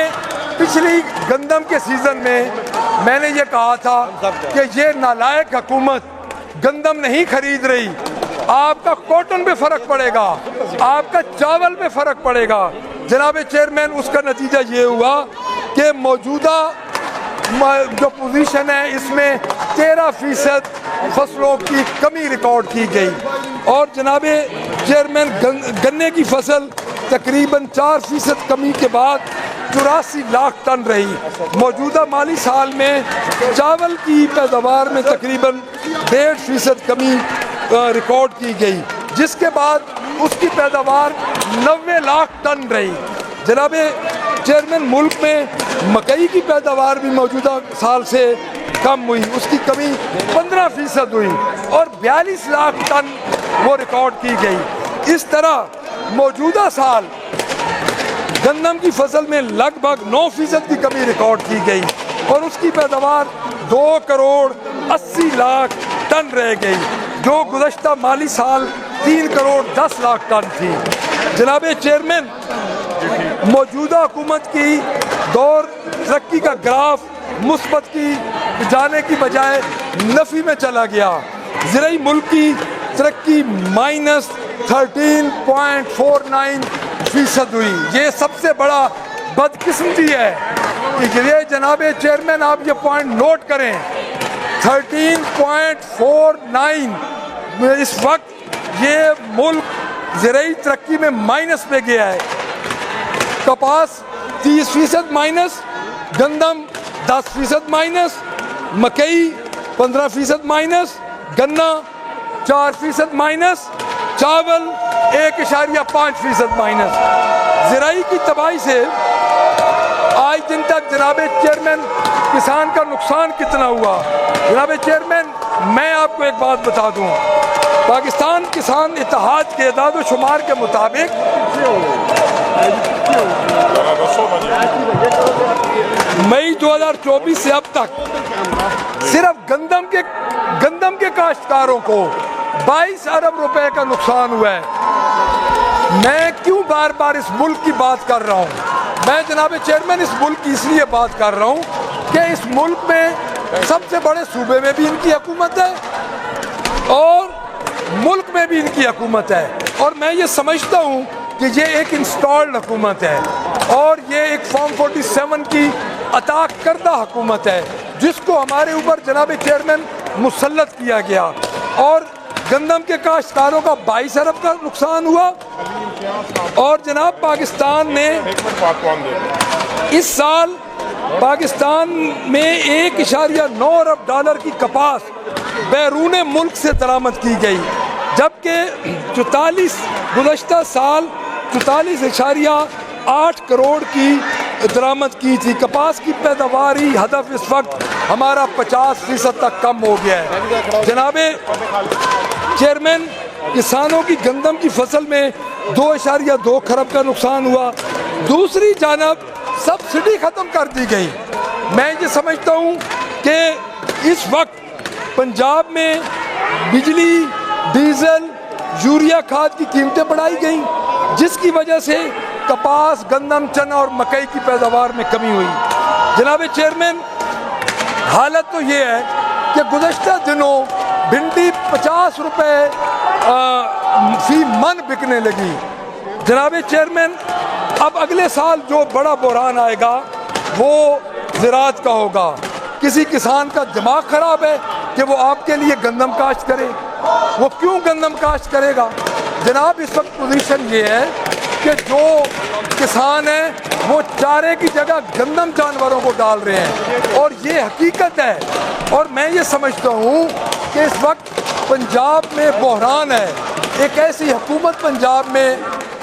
پچھلی گندم کے سیزن میں نے یہ کہا تھا کہ یہ نالائق حکومت گندم نہیں خرید رہی, آپ کا کاٹن پہ فرق پڑے گا, آپ کا چاول پہ فرق پڑے گا. جناب چیئرمین اس کا نتیجہ یہ ہوا کہ موجودہ جو پوزیشن ہے اس میں 13% فصلوں کی کمی ریکارڈ کی گئی, اور جناب چیئرمین گنے کی فصل تقریباً 4% کمی کے بعد 84 لاکھ ٹن رہی. موجودہ مالی سال میں چاول کی پیداوار میں تقریباً 1.5% کمی ریکارڈ کی گئی, جس کے بعد اس کی پیداوار 90 لاکھ ٹن رہی. جناب چیئرمین ملک میں مکئی کی پیداوار بھی موجودہ سال سے کم ہوئی, اس کی کمی 15% ہوئی, اور 42 لاکھ ٹن وہ ریکارڈ کی گئی. اس طرح موجودہ سال گندم کی فصل میں لگ بھگ 9% کی کمی ریکارڈ کی گئی, اور اس کی پیداوار 2 کروڑ 80 لاکھ ٹن رہ گئی, جو گزشتہ مالی سال 3 کروڑ 10 لاکھ ٹن تھی. جناب چیئرمین موجودہ حکومت کی دور ترقی کا گراف مثبت کی جانے کی بجائے نفی میں چلا گیا. زرعی ملک کی ترقی -13.49% ہوئی. یہ سب سے بڑا بدقسمتی ہے. یہ جناب چیئرمین آپ یہ پوائنٹ نوٹ کریں, 13.49 اس وقت یہ ملک زرعی ترقی میں مائنس پہ گیا ہے. کپاس 30% مائنس, گندم 10% مائنس, مکئی 15% مائنس, گنا 4% مائنس, چاول 1.5% مائنس. زرعی کی تباہی سے آج دن تک جناب چیئرمین کسان کا نقصان کتنا ہوا. جناب چیئرمین میں آپ کو ایک بات بتا دوں, پاکستان کسان اتحاد کے اعداد و شمار کے مطابق مئی 2024 سے اب تک صرف گندم کے کاشتکاروں کو 22 ارب روپے کا نقصان ہوا ہے. میں کیوں بار بار اس ملک کی بات کر رہا ہوں؟ میں جناب چیئرمین اس ملک کی اس لیے بات کر رہا ہوں کہ اس ملک میں سب سے بڑے صوبے میں بھی ان کی حکومت ہے اور ملک میں بھی ان کی حکومت ہے, اور میں یہ سمجھتا ہوں کہ یہ ایک انسٹالڈ حکومت ہے اور یہ ایک فارم 47 کی عطا کردہ حکومت ہے جس کو ہمارے اوپر جناب چیئرمین مسلط کیا گیا. اور گندم کے کاشتکاروں کا 22 ارب کا نقصان ہوا, اور جناب پاکستان نے اس سال پاکستان میں 1.9 ارب ڈالر کی کپاس بیرون ملک سے درآمد کی گئی, جبکہ گزشتہ سال 44.8 کروڑ کی درآمد کی تھی. کپاس کی پیداواری ہدف اس وقت ہمارا 50% تک کم ہو گیا ہے. جناب چیئرمین کسانوں کی گندم کی فصل میں 2.2 کھرب کا نقصان ہوا. دوسری جانب سبسڈی ختم کر دی گئی. میں یہ سمجھتا ہوں کہ اس وقت پنجاب میں بجلی, ڈیزل, یوریا کھاد کی قیمتیں بڑھائی گئیں جس کی وجہ سے کپاس, گندم, چنا اور مکئی کی پیداوار میں کمی ہوئی. جناب چیئرمین حالت تو یہ ہے کہ گزشتہ دنوں بھنڈی 50 روپے فی من بکنے لگی. جناب چیئرمین اب اگلے سال جو بڑا بحران آئے گا وہ زراعت کا ہوگا. کسی کسان کا دماغ خراب ہے کہ وہ آپ کے لیے گندم کاشت کرے, وہ کیوں گندم کاشت کرے گا؟ جناب اس وقت پوزیشن یہ ہے کہ جو کسان ہیں وہ چارے کی جگہ گندم جانوروں کو ڈال رہے ہیں, اور یہ حقیقت ہے. اور میں یہ سمجھتا ہوں کہ اس وقت پنجاب میں بحران ہے. ایک ایسی حکومت پنجاب میں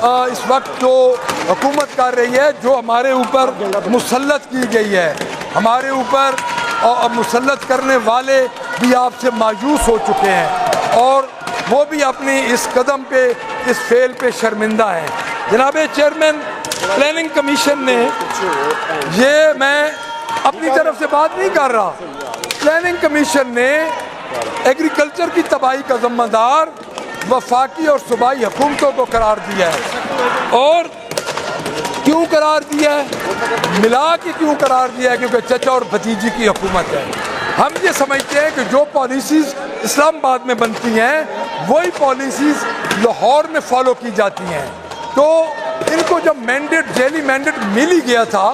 اس وقت جو حکومت کر رہی ہے جو ہمارے اوپر مسلط کی گئی ہے. ہمارے اوپر مسلط کرنے والے بھی آپ سے مایوس ہو چکے ہیں اور وہ بھی اپنی اس قدم پہ, اس فعل پہ شرمندہ ہیں. جناب چیئرمین پلاننگ کمیشن نے, یہ میں اپنی طرف سے بات نہیں کر رہا, پلاننگ کمیشن نے ایگریکلچر کی تباہی کا ذمہ دار وفاقی اور صوبائی حکومتوں کو قرار دیا ہے. اور کیوں قرار دیا ہے؟ ملا کے کیوں قرار دیا ہے؟ کیونکہ چچا اور بھتیجی کی حکومت ہے. ہم یہ سمجھتے ہیں کہ جو پالیسیز اسلام آباد میں بنتی ہیں وہی پالیسیز لاہور میں فالو کی جاتی ہیں. تو ان کو جب مینڈیٹ, ذیلی مینڈیٹ مل ہی گیا تھا,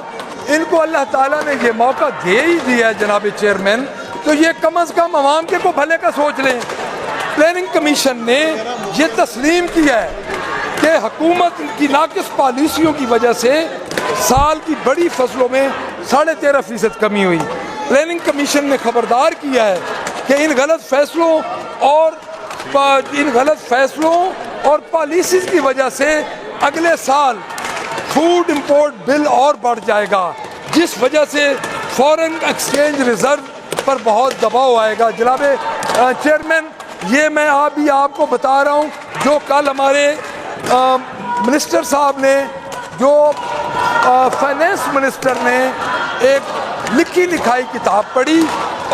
ان کو اللہ تعالیٰ نے یہ موقع دے ہی دیا ہے جناب چیئرمین, تو یہ کم از کم عوام کے کو بھلے کا سوچ لیں. پلاننگ کمیشن نے یہ تسلیم کیا ہے کہ حکومت کی ناقص پالیسیوں کی وجہ سے سال کی بڑی فصلوں میں 13.5% کمی ہوئی. پلاننگ کمیشن نے خبردار کیا ہے کہ ان غلط فیصلوں اور پالیسیز کی وجہ سے اگلے سال فوڈ امپورٹ بل اور بڑھ جائے گا, جس وجہ سے فورن ایکسچینج ریزرو پر بہت دباؤ آئے گا. جناب چیئرمین یہ میں آپ کو بتا رہا ہوں جو کل ہمارے منسٹر صاحب نے, جو فائنینس منسٹر نے ایک لکھی لکھائی کتاب پڑھی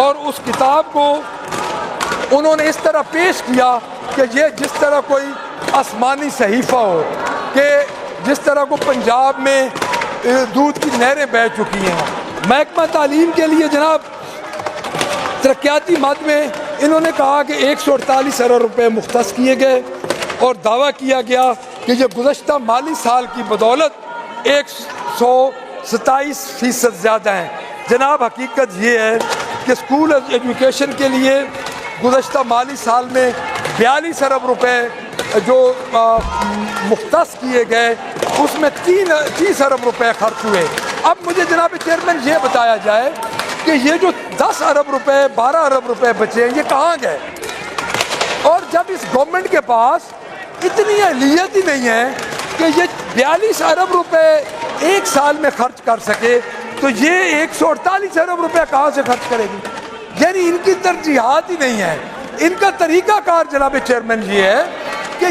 اور اس کتاب کو انہوں نے اس طرح پیش کیا کہ یہ جس طرح کوئی آسمانی صحیفہ ہو, کہ جس طرح کو پنجاب میں دودھ کی نہریں بہہ چکی ہیں. محکمہ تعلیم کے لیے جناب ترقیاتی مد میں انہوں نے کہا کہ 148 ارب روپے مختص کیے گئے اور دعویٰ کیا گیا کہ یہ گزشتہ مالی سال کی بدولت 127% زیادہ ہیں. جناب حقیقت یہ ہے کہ اسکول ایجوکیشن کے لیے گزشتہ مالی سال میں 42 ارب روپے جو مختص کیے گئے, اس میں 30 ارب روپے خرچ ہوئے. اب مجھے جناب چیئرمین یہ بتایا جائے کہ یہ جو 10 ارب روپے 12 ارب روپے بچے ہیں یہ کہاں گئے؟ اور جب اس گورنمنٹ کے پاس اتنی اہلیت ہی نہیں ہے کہ کہ یہ 42 ارب روپے ایک سال میں خرچ کر سکے تو یہ 148 ارب روپے کہاں سے خرچ کرے گی؟ یعنی ان کی ترجیحات ہی نہیں ہیں. ان کا طریقہ کار جناب چیئرمین یہ ہے کہ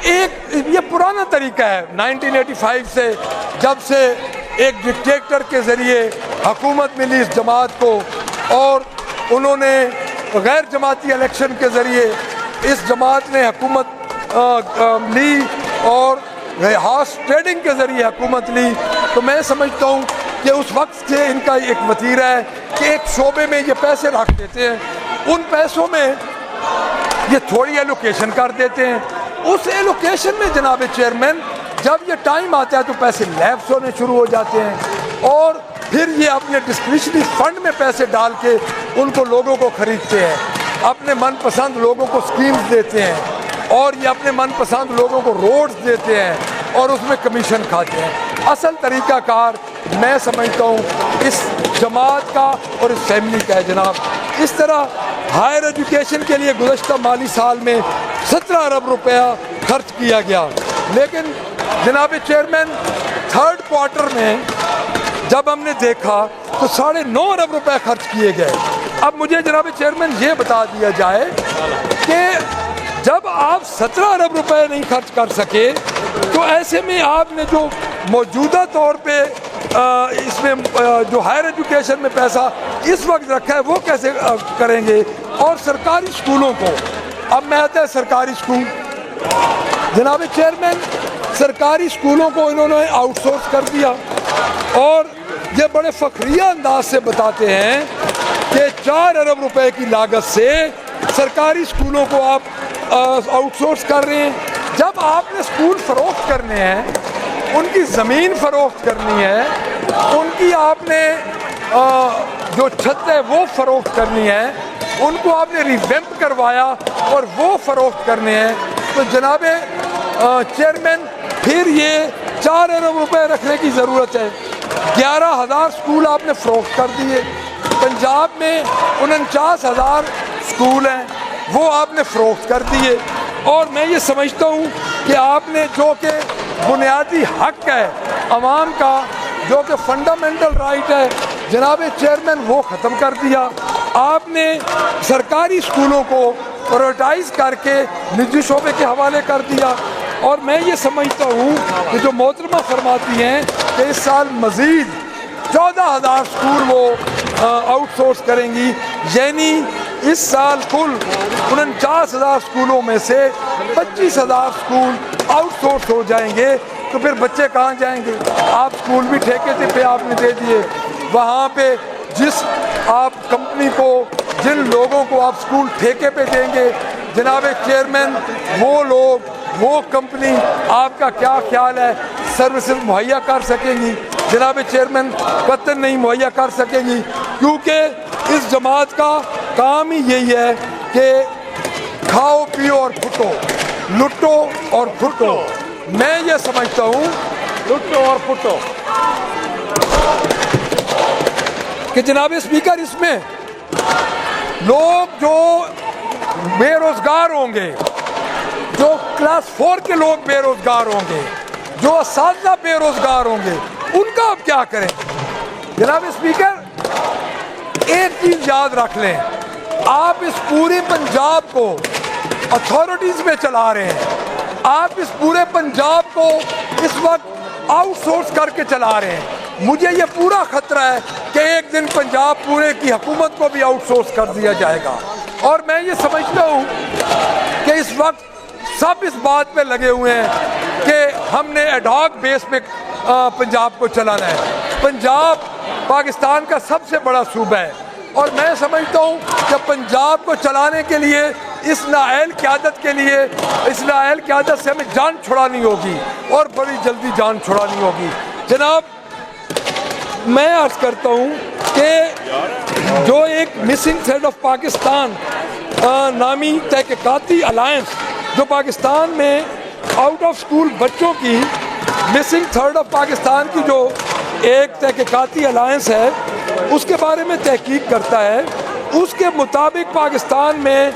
یہ پرانا طریقہ ہے 1985 سے، جب سے ایک ڈکٹیٹر کے ذریعے حکومت ملی اس جماعت کو اور انہوں نے غیر جماعتی الیکشن کے ذریعے اس جماعت نے حکومت لی اور ہارس ٹریڈنگ کے ذریعے حکومت لی. تو میں سمجھتا ہوں کہ اس وقت سے ان کا ایک وتیرہ ہے کہ ایک شعبے میں یہ پیسے رکھ دیتے ہیں، ان پیسوں میں یہ تھوڑی ایلوکیشن کر دیتے ہیں. اس ایلوکیشن میں جناب چیئرمین جب یہ ٹائم آتا ہے تو پیسے لیپس ہونے شروع ہو جاتے ہیں اور پھر یہ اپنے ڈسکریشنری فنڈ میں پیسے ڈال کے ان کو لوگوں کو خریدتے ہیں، اپنے من پسند لوگوں کو سکیمز دیتے ہیں اور یہ اپنے من پسند لوگوں کو روڈز دیتے ہیں اور اس میں کمیشن کھاتے ہیں. اصل طریقہ کار میں سمجھتا ہوں اس جماعت کا اور اس فیملی کا ہے جناب. اس طرح ہائر ایجوکیشن کے لیے گزشتہ مالی سال میں 17 ارب روپیہ خرچ کیا گیا، لیکن جناب چیئرمین تھرڈ کوارٹر میں جب ہم نے دیکھا تو 9.5 ارب روپے خرچ کیے گئے. اب مجھے جناب چیئرمین یہ بتا دیا جائے کہ جب آپ 17 ارب روپے نہیں خرچ کر سکے تو ایسے میں آپ نے جو موجودہ طور پہ اس میں جو ہائر ایجوکیشن میں پیسہ اس وقت رکھا ہے وہ کیسے کریں گے؟ اور سرکاری اسکولوں کو، اب میں آتا ہے سرکاری اسکول، جناب چیئرمین سرکاری اسکولوں کو انہوں نے آؤٹ سورس کر دیا اور یہ بڑے فخریہ انداز سے بتاتے ہیں کہ 4 ارب روپے کی لاگت سے سرکاری اسکولوں کو آپ آؤٹ سورس کر رہے ہیں. جب آپ نے اسکول فروخت کرنے ہیں، ان کی زمین فروخت کرنی ہے، ان کی آپ نے جو چھت ہے وہ فروخت کرنی ہے، ان کو آپ نے ریویمپ کروایا اور وہ فروخت کرنے ہیں، تو جناب چیئرمین پھر یہ 4 ارب روپے رکھنے کی ضرورت ہے. 11,000 اسکول آپ نے فروخت کر دیے. پنجاب میں 49,000 اسکول ہیں وہ آپ نے فروخت کر دیے. اور میں یہ سمجھتا ہوں کہ آپ نے جو کہ بنیادی حق ہے عوام کا، جو کہ فنڈامنٹل رائٹ ہے جناب چیئرمین، وہ ختم کر دیا. آپ نے سرکاری اسکولوں کو پرائیورٹائز کر کے نجی شعبے کے حوالے کر دیا. اور میں یہ سمجھتا ہوں کہ جو محترمہ فرماتی ہیں کہ اس سال مزید 14,000 اسکول وہ آؤٹ سورس کریں گی، یعنی اس سال کل 49,000 اسکولوں میں سے 25,000 اسکول آؤٹ سورس ہو جائیں گے. تو پھر بچے کہاں جائیں گے؟ آپ اسکول بھی ٹھیکے پہ آپ نے دے دیے، وہاں پہ جس آپ کمپنی کو، جن لوگوں کو آپ اسکول ٹھیکے پہ دیں گے جناب چیئرمین، وہ لوگ، وہ کمپنی آپ کا کیا خیال ہے سروسز مہیا کر سکیں گی؟ جناب چیئرمین قطعاً نہیں مہیا کر سکیں گی، کیونکہ اس جماعت کا کام ہی یہی ہے کہ کھاؤ پیو اور پھٹو، لٹو اور پھٹو. میں یہ سمجھتا ہوں لٹو اور پھٹو کہ جناب اسپیکر اس میں لوگ جو بے روزگار ہوں گے، جو کلاس 4 کے لوگ بے روزگار ہوں گے، جو اساتذہ بے روزگار ہوں گے، ان کا آپ کیا کریں؟ جناب اسپیکر ایک چیز یاد رکھ لیں، آپ اس پورے پنجاب کو اتھارٹیز میں چلا رہے ہیں، آپ اس پورے پنجاب کو اس وقت آؤٹ سورس کر کے چلا رہے ہیں. مجھے یہ پورا خطرہ ہے کہ ایک دن پنجاب پورے کی حکومت کو بھی آؤٹ سورس کر دیا جائے گا. اور میں یہ سمجھتا ہوں کہ اس وقت سب اس بات پہ لگے ہوئے ہیں کہ ہم نے ایڈ ہاک بیس پہ پنجاب کو چلانا ہے. پنجاب پاکستان کا سب سے بڑا صوبہ ہے اور میں سمجھتا ہوں کہ پنجاب کو چلانے کے لیے اس نااہل قیادت کے لیے، اس نااہل قیادت سے ہمیں جان چھڑانی ہوگی اور بڑی جلدی جان چھڑانی ہوگی. جناب میں عرض کرتا ہوں کہ جو ایک مسنگ تھریڈ آف پاکستان نامی تحقیقاتی الائنس جو پاکستان میں آؤٹ آف اسکول بچوں کی مسنگ تھرڈ آف پاکستان کی جو ایک تحقیقاتی الائنس ہے اس کے بارے میں تحقیق کرتا ہے، اس کے مطابق پاکستان میں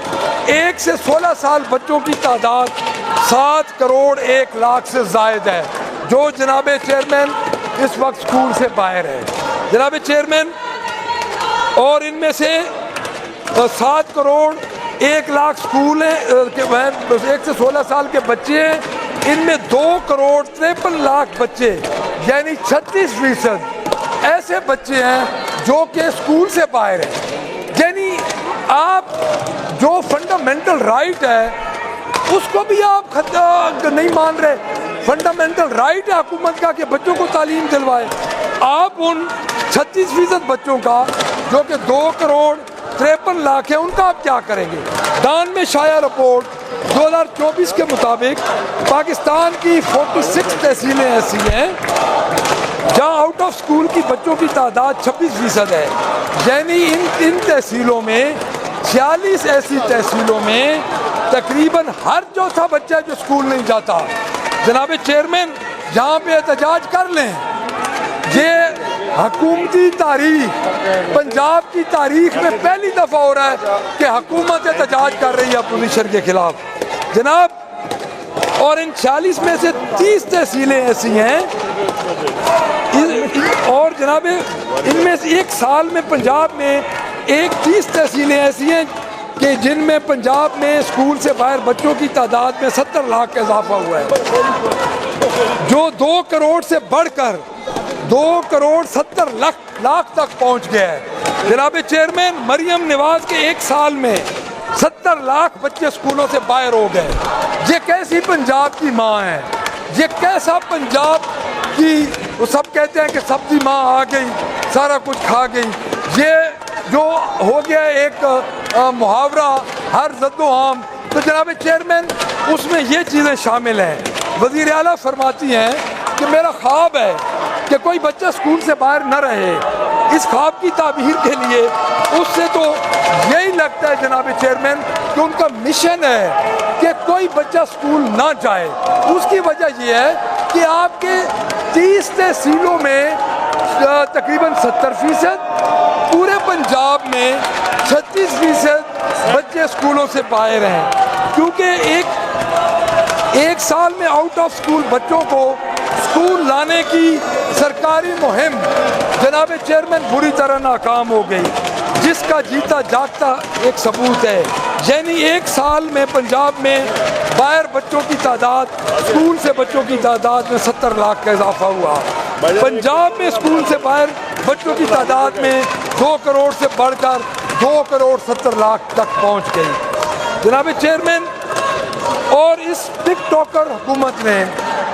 1 سے 16 سال بچوں کی تعداد 7 کروڑ 1 لاکھ سے زائد ہے جو جناب چیئرمین اس وقت اسکول سے باہر ہے جناب چیئرمین، اور ان میں سے 7 کروڑ 1 لاکھ اسکول ہیں 1 سے 16 سال کے بچے ہیں، ان میں 2 کروڑ 53 لاکھ بچے یعنی 36% ایسے بچے ہیں جو کہ اسکول سے باہر ہیں۔ یعنی آپ جو فنڈامنٹل رائٹ ہے اس کو بھی آپ نہیں مان رہے۔ فنڈامنٹل رائٹ ہے حکومت کا کہ بچوں کو تعلیم دلوائے، آپ ان 36% بچوں کا جو کہ 2 کروڑ 53 لاکھ ہیں ان کا آپ کیا کریں گے؟ ڈان میں شائع رپورٹ 2024 کے مطابق پاکستان کی 46 تحصیلیں ایسی ہیں جہاں آؤٹ آف اسکول کی بچوں کی تعداد 26% ہے، یعنی ان تحصیلوں میں 46 ایسی تحصیلوں میں تقریباً ہر چوتھا بچہ جو اسکول نہیں جاتا۔ جناب چیئرمین، یہاں پہ احتجاج کر لیں، یہ حکومتی تاریخ پنجاب کی تاریخ میں پہلی دفعہ ہو رہا ہے کہ حکومت احتجاج کر رہی ہے اپوزیشن کے خلاف جناب، اور ان 46 میں سے 30 تحصیلیں ایسی ہیں اور جناب ان میں سے ایک سال میں پنجاب میں 30 تحصیلیں ایسی ہیں کہ جن میں پنجاب میں اسکول سے باہر بچوں کی تعداد میں 70 لاکھ کا اضافہ ہوا ہے، جو 2 کروڑ سے بڑھ کر 2 کروڑ 70 لاکھ تک پہنچ گیا ہے۔ جناب چیئرمین، مریم نواز کے 1 سال میں 70 لاکھ بچے اسکولوں سے باہر ہو گئے۔ یہ کیسی پنجاب کی ماں ہے؟ یہ کیسا پنجاب کی، وہ سب کہتے ہیں کہ سبزی ماں آ گئی سارا کچھ کھا گئی، یہ جو ہو گیا ایک محاورہ ہر زد و عام۔ تو جناب چیئرمین، اس میں یہ چیزیں شامل ہیں۔ وزیر اعلیٰ فرماتی ہیں کہ میرا خواب ہے کہ کوئی بچہ اسکول سے باہر نہ رہے، اس خواب کی تعبیر کے لیے اس سے تو یہی لگتا ہے جناب چیئرمین کہ ان کا مشن ہے کہ کوئی بچہ اسکول نہ جائے۔ اس کی وجہ یہ ہے کہ آپ کے 30 تحصیلوں میں تقریباً 70%، پورے پنجاب میں 36% بچے اسکولوں سے باہر ہیں، کیونکہ ایک سال میں آؤٹ آف اسکول بچوں کو اسکول لانے کی سرکاری مہم جناب چیئرمین بری طرح ناکام ہو گئی، جس کا جیتا جاگتا ایک ثبوت ہے۔ یعنی 1 سال میں پنجاب میں باہر بچوں کی تعداد، اسکول سے بچوں کی تعداد میں 70 لاکھ کا اضافہ ہوا۔ پنجاب میں اسکول سے باہر بچوں کی تعداد میں 2 کروڑ سے بڑھ کر 2 کروڑ 70 لاکھ تک پہنچ گئی جناب چیئرمین۔ اور اس ٹک ٹاکر حکومت نے،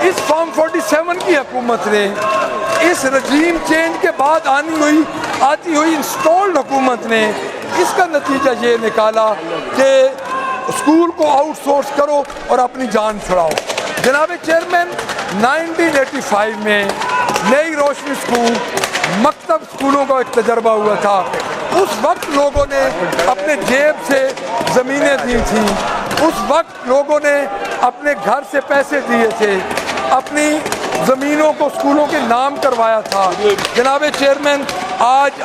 اس فارم 47 کی حکومت نے، اس رجیم چینج کے بعد آتی ہوئی انسٹالڈ حکومت نے اس کا نتیجہ یہ نکالا کہ اسکول کو آؤٹ سورس کرو اور اپنی جان چھڑاؤ۔ جناب چیئرمین، 1985 میں نئی روشنی اسکول مکتب اسکولوں کا ایک تجربہ ہوا تھا۔ اس وقت لوگوں نے اپنے جیب سے زمینیں دی تھیں، اس وقت لوگوں نے اپنے گھر سے پیسے دیے تھے، اپنی زمینوں کو اسکولوں کے نام کروایا تھا۔ جناب چیئرمین، آج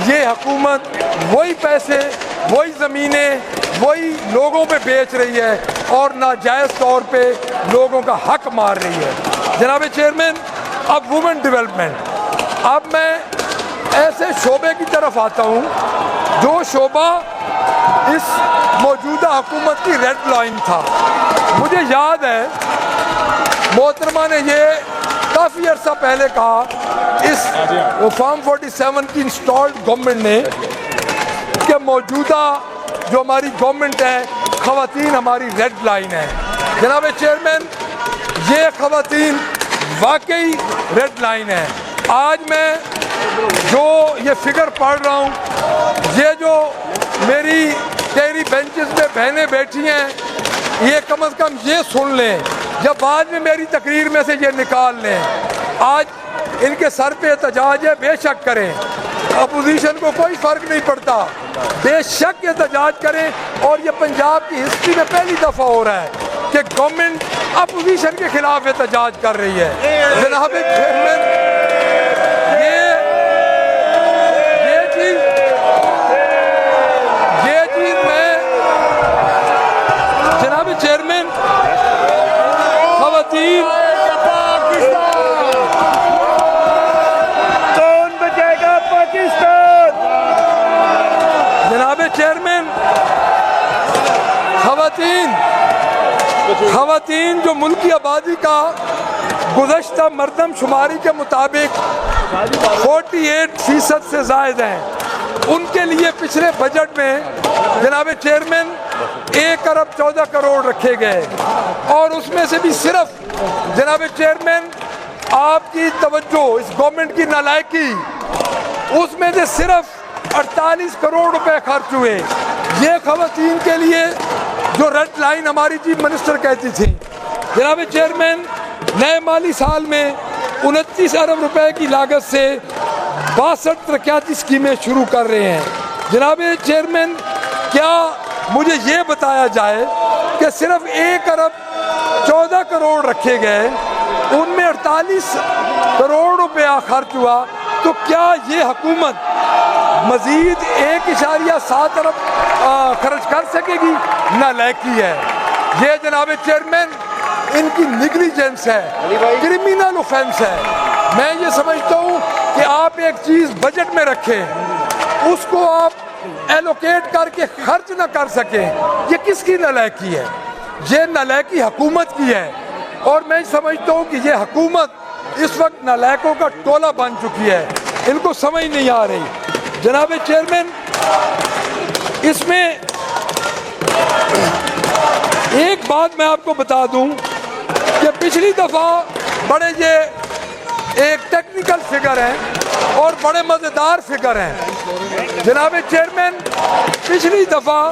یہ حکومت وہی پیسے، وہی زمینیں، وہی لوگوں پہ بیچ رہی ہے اور ناجائز طور پہ لوگوں کا حق مار رہی ہے۔ جناب چیئرمین، اب وومن ڈیولپمنٹ، اب میں ایسے شعبے کی طرف آتا ہوں جو شعبہ اس موجودہ حکومت کی ریڈ لائن تھا۔ مجھے یاد ہے محترمہ نے یہ کافی عرصہ پہلے کہا، اس فارم 47 کی انسٹالڈ گورنمنٹ نے، کہ موجودہ جو ہماری گورنمنٹ ہے، خواتین ہماری ریڈ لائن ہے۔ جناب چیئرمین، یہ خواتین واقعی ریڈ لائن ہے۔ آج میں جو یہ فگر پڑھ رہا ہوں، یہ جو میری ٹیری بینچز میں بہنیں بیٹھی ہیں، یہ کم از کم یہ سن لیں، جب بعد میں میری تقریر میں سے یہ نکال لیں۔ آج ان کے سر پہ احتجاج ہے، بے شک کریں، اپوزیشن کو کوئی فرق نہیں پڑتا، بے شک احتجاج کریں۔ اور یہ پنجاب کی ہسٹری میں پہلی دفعہ ہو رہا ہے کہ گورنمنٹ اپوزیشن کے خلاف احتجاج کر رہی ہے۔ جناب چیئرمین، یہ چیز میں جناب چیئرمین خواتین جو ملکی آبادی کا گزشتہ مردم شماری کے مطابق 48% سے زائد ہیں، ان کے لیے پچھلے بجٹ میں جناب چیئرمین 1 ارب 14 کروڑ رکھے گئے، اور اس میں سے بھی صرف جناب چیئرمین آپ کی توجہ، اس گورنمنٹ کی نالائکی، اس میں سے صرف 48 کروڑ روپے خرچ ہوئے۔ یہ خواتین کے لیے جو ریڈ لائن ہماری چیف منسٹر کہتی تھی، جناب چیئرمین نئے مالی سال میں 29 ارب روپے کی لاگت سے 62 ترقیاتی اسکیمیں شروع کر رہے ہیں۔ جناب چیئرمین، کیا مجھے یہ بتایا جائے کہ صرف 1 ارب 14 کروڑ رکھے گئے، ان میں 48 کروڑ روپیہ خرچ ہوا، تو کیا یہ حکومت مزید 1.7 ارب خرچ کر سکے گی؟ نالائکی ہے یہ جناب چیئرمین، ان کی نیگلیجنس ہے، کرمینل اوفینس ہے۔ میں یہ سمجھتا ہوں کہ آپ ایک چیز بجٹ میں رکھیں، اس کو آپ ایلوکیٹ کر کے خرچ نہ کر سکیں، یہ کس کی نالائکی ہے؟ یہ نالائکی حکومت کی ہے، اور میں سمجھتا ہوں کہ یہ حکومت اس وقت نالائکوں کا ٹولہ بن چکی ہے، ان کو سمجھ نہیں آ رہی۔ جناب چیئرمین، اس میں ایک بات میں آپ کو بتا دوں کہ پچھلی دفعہ بڑے یہ ایک ٹیکنیکل فگر ہیں اور بڑے مزیدار فگر ہیں۔ جناب چیئرمین، پچھلی دفعہ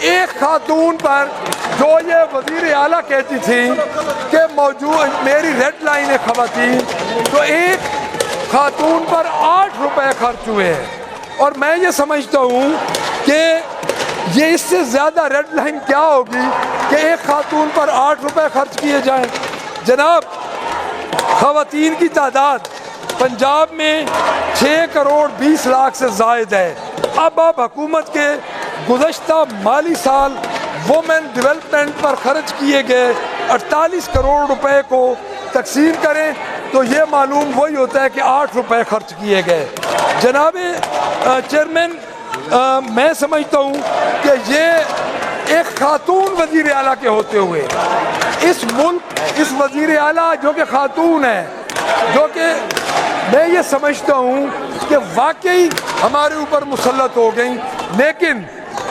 ایک خاتون پر جو یہ وزیر اعلیٰ کہتی تھی کہ موجود میری ریڈ لائن ہے خواتین، تو ایک خاتون پر 8 روپے خرچ ہوئے ہیں، اور میں یہ سمجھتا ہوں کہ یہ اس سے زیادہ ریڈ لائن کیا ہوگی کہ ایک خاتون پر 8 روپے خرچ کیے جائیں۔ جناب، خواتین کی تعداد پنجاب میں 6 کروڑ 20 لاکھ سے زائد ہے۔ اب آپ حکومت کے گزشتہ مالی سال وومن ڈیولپمنٹ پر خرچ کیے گئے 48 کروڑ روپے کو تقسیم کریں تو یہ معلوم وہی ہوتا ہے کہ 8 روپے خرچ کیے گئے۔ جناب چیئرمین، میں سمجھتا ہوں کہ یہ ایک خاتون وزیر اعلیٰ کے ہوتے ہوئے اس ملک، اس وزیر اعلیٰ جو کہ خاتون ہے، جو کہ میں یہ سمجھتا ہوں کہ واقعی ہمارے اوپر مسلط ہو گئیں، لیکن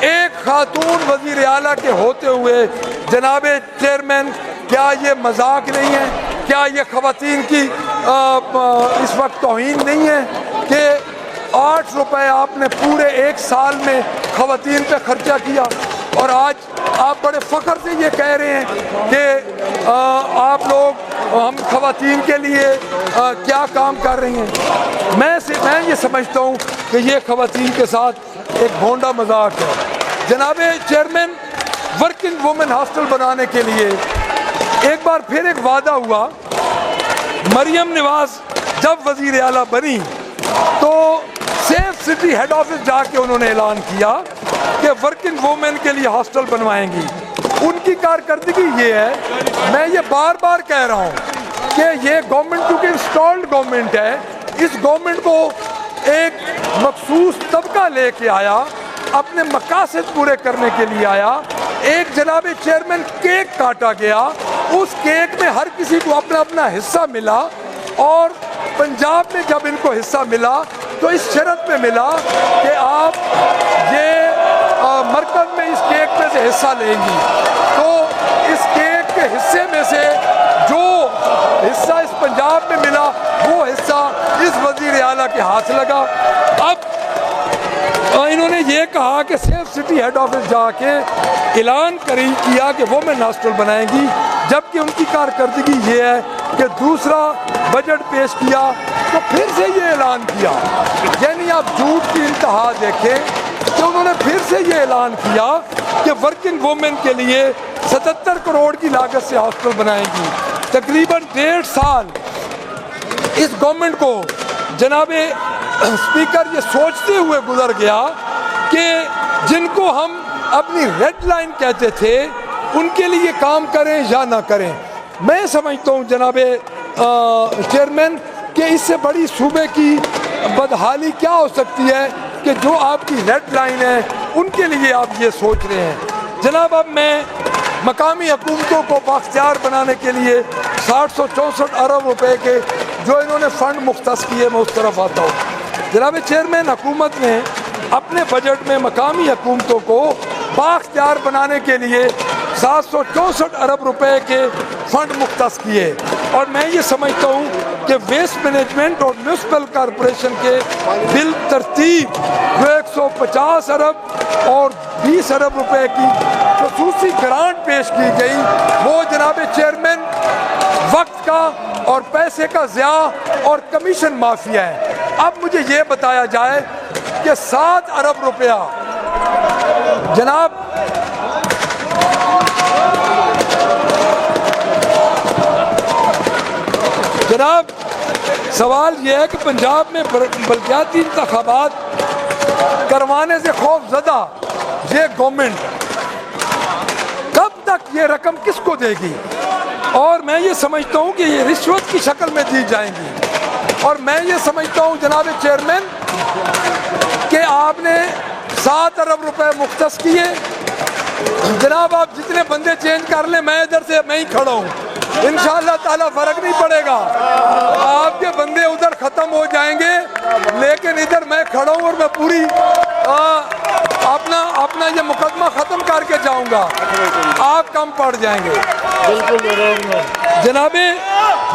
ایک خاتون وزیر اعلیٰ کے ہوتے ہوئے جناب چیئرمین، کیا یہ مذاق نہیں ہے؟ کیا یہ خواتین کی اس وقت توہین نہیں ہے کہ 8 روپے آپ نے پورے 1 سال میں خواتین پہ خرچہ کیا، اور آج آپ بڑے فخر سے یہ کہہ رہے ہیں کہ آپ لوگ ہم خواتین کے لیے کیا کام کر رہی ہیں؟ میں یہ سمجھتا ہوں کہ یہ خواتین کے ساتھ ایک بھونڈا مذاق ہے۔ جناب چیئرمین، ورکنگ وومن ہاسٹل بنانے کے لیے ایک بار پھر ایک وعدہ ہوا۔ مریم نواز جب وزیر اعلیٰ بنی تو سیف سٹی ہیڈ آفس جا کے انہوں نے اعلان کیا کہ ورکنگ وومن کے لیے ہاسٹل بنوائیں گی۔ ان کی کارکردگی یہ ہے، میں یہ بار بار کہہ رہا ہوں کہ یہ گورنمنٹ کیونکہ انسٹالڈ گورنمنٹ ہے، اس گورنمنٹ کو ایک مخصوص طبقہ لے کے آیا، اپنے مقاصد پورے کرنے کے لیے آیا۔ ایک جناب چیئرمین کیک کاٹا گیا، اس کیک میں ہر کسی کو اپنا اپنا حصہ ملا، اور پنجاب میں جب ان کو حصہ ملا تو اس شرط میں ملا کہ آپ یہ مرکز میں اس کیک میں سے حصہ لیں گی۔ تو اس کیک کے حصے میں سے جو حصہ اس پنجاب میں ملا، وہ حصہ اس وزیر اعلیٰ کے ہاتھ لگا۔ اب انہوں نے یہ کہا کہ سیف سٹی ہیڈ آفس جا کے اعلان کیا کہ وومن ہاسٹل بنائیں گی، جبکہ ان کی کارکردگی یہ ہے کہ دوسرا بجٹ پیش کیا تو پھر سے یہ اعلان کیا۔ یعنی آپ جھوٹ کی انتہا دیکھیں کہ انہوں نے پھر سے یہ اعلان کیا کہ ورکنگ وومن کے لیے 77 کروڑ کی لاگت سے ہاسٹل بنائیں گی۔ تقریباً 1.5 سال اس گورنمنٹ کو جناب اسپیکر یہ سوچتے ہوئے گزر گیا کہ جن کو ہم اپنی ریڈ لائن کہتے تھے ان کے لیے کام کریں یا نہ کریں۔ میں سمجھتا ہوں جناب چیئرمین کہ اس سے بڑی صوبے کی بدحالی کیا ہو سکتی ہے کہ جو آپ کی ریڈ لائن ہے ان کے لیے آپ یہ سوچ رہے ہیں۔ جناب، اب میں مقامی حکومتوں کو بااختیار بنانے کے لیے 764 ارب روپے کے جو انہوں نے فنڈ مختص کیے، میں اس طرف آتا ہوں۔ جناب چیئرمین، حکومت نے اپنے بجٹ میں مقامی حکومتوں کو بااختیار بنانے کے لیے 764 ارب روپے کے فنڈ مختص کیے، اور میں یہ سمجھتا ہوں کہ ویسٹ مینجمنٹ اور میونسپل کارپوریشن کے بل ترتیب جو 150 ارب اور 20 ارب روپے کی خصوصی گرانٹ پیش کی گئی، وہ جناب چیئرمین وقت کا اور پیسے کا ضیاع اور کمیشن مافیا ہے۔ اب مجھے یہ بتایا جائے کہ 7 ارب روپیہ جناب سوال یہ ہے کہ پنجاب میں بلدیاتی انتخابات کروانے سے خوف زدہ یہ گورنمنٹ کب تک یہ رقم کس کو دے گی؟ اور میں یہ سمجھتا ہوں کہ یہ رشوت کی شکل میں دی جائیں گی، اور میں یہ سمجھتا ہوں جناب چیئرمین کہ آپ نے 7 ارب روپے مختص کیے۔ جناب آپ جتنے بندے چینج کر لیں، میں ادھر سے میں ہی کھڑا ہوں، انشاءاللہ تعالیٰ فرق نہیں پڑے گا، آپ کے بندے ادھر ختم ہو جائیں گے، لیکن ادھر میں کھڑا ہوں اور میں پوری اپنا یہ مقدمہ ختم کر کے جاؤں گا، آپ کم پڑ جائیں گے۔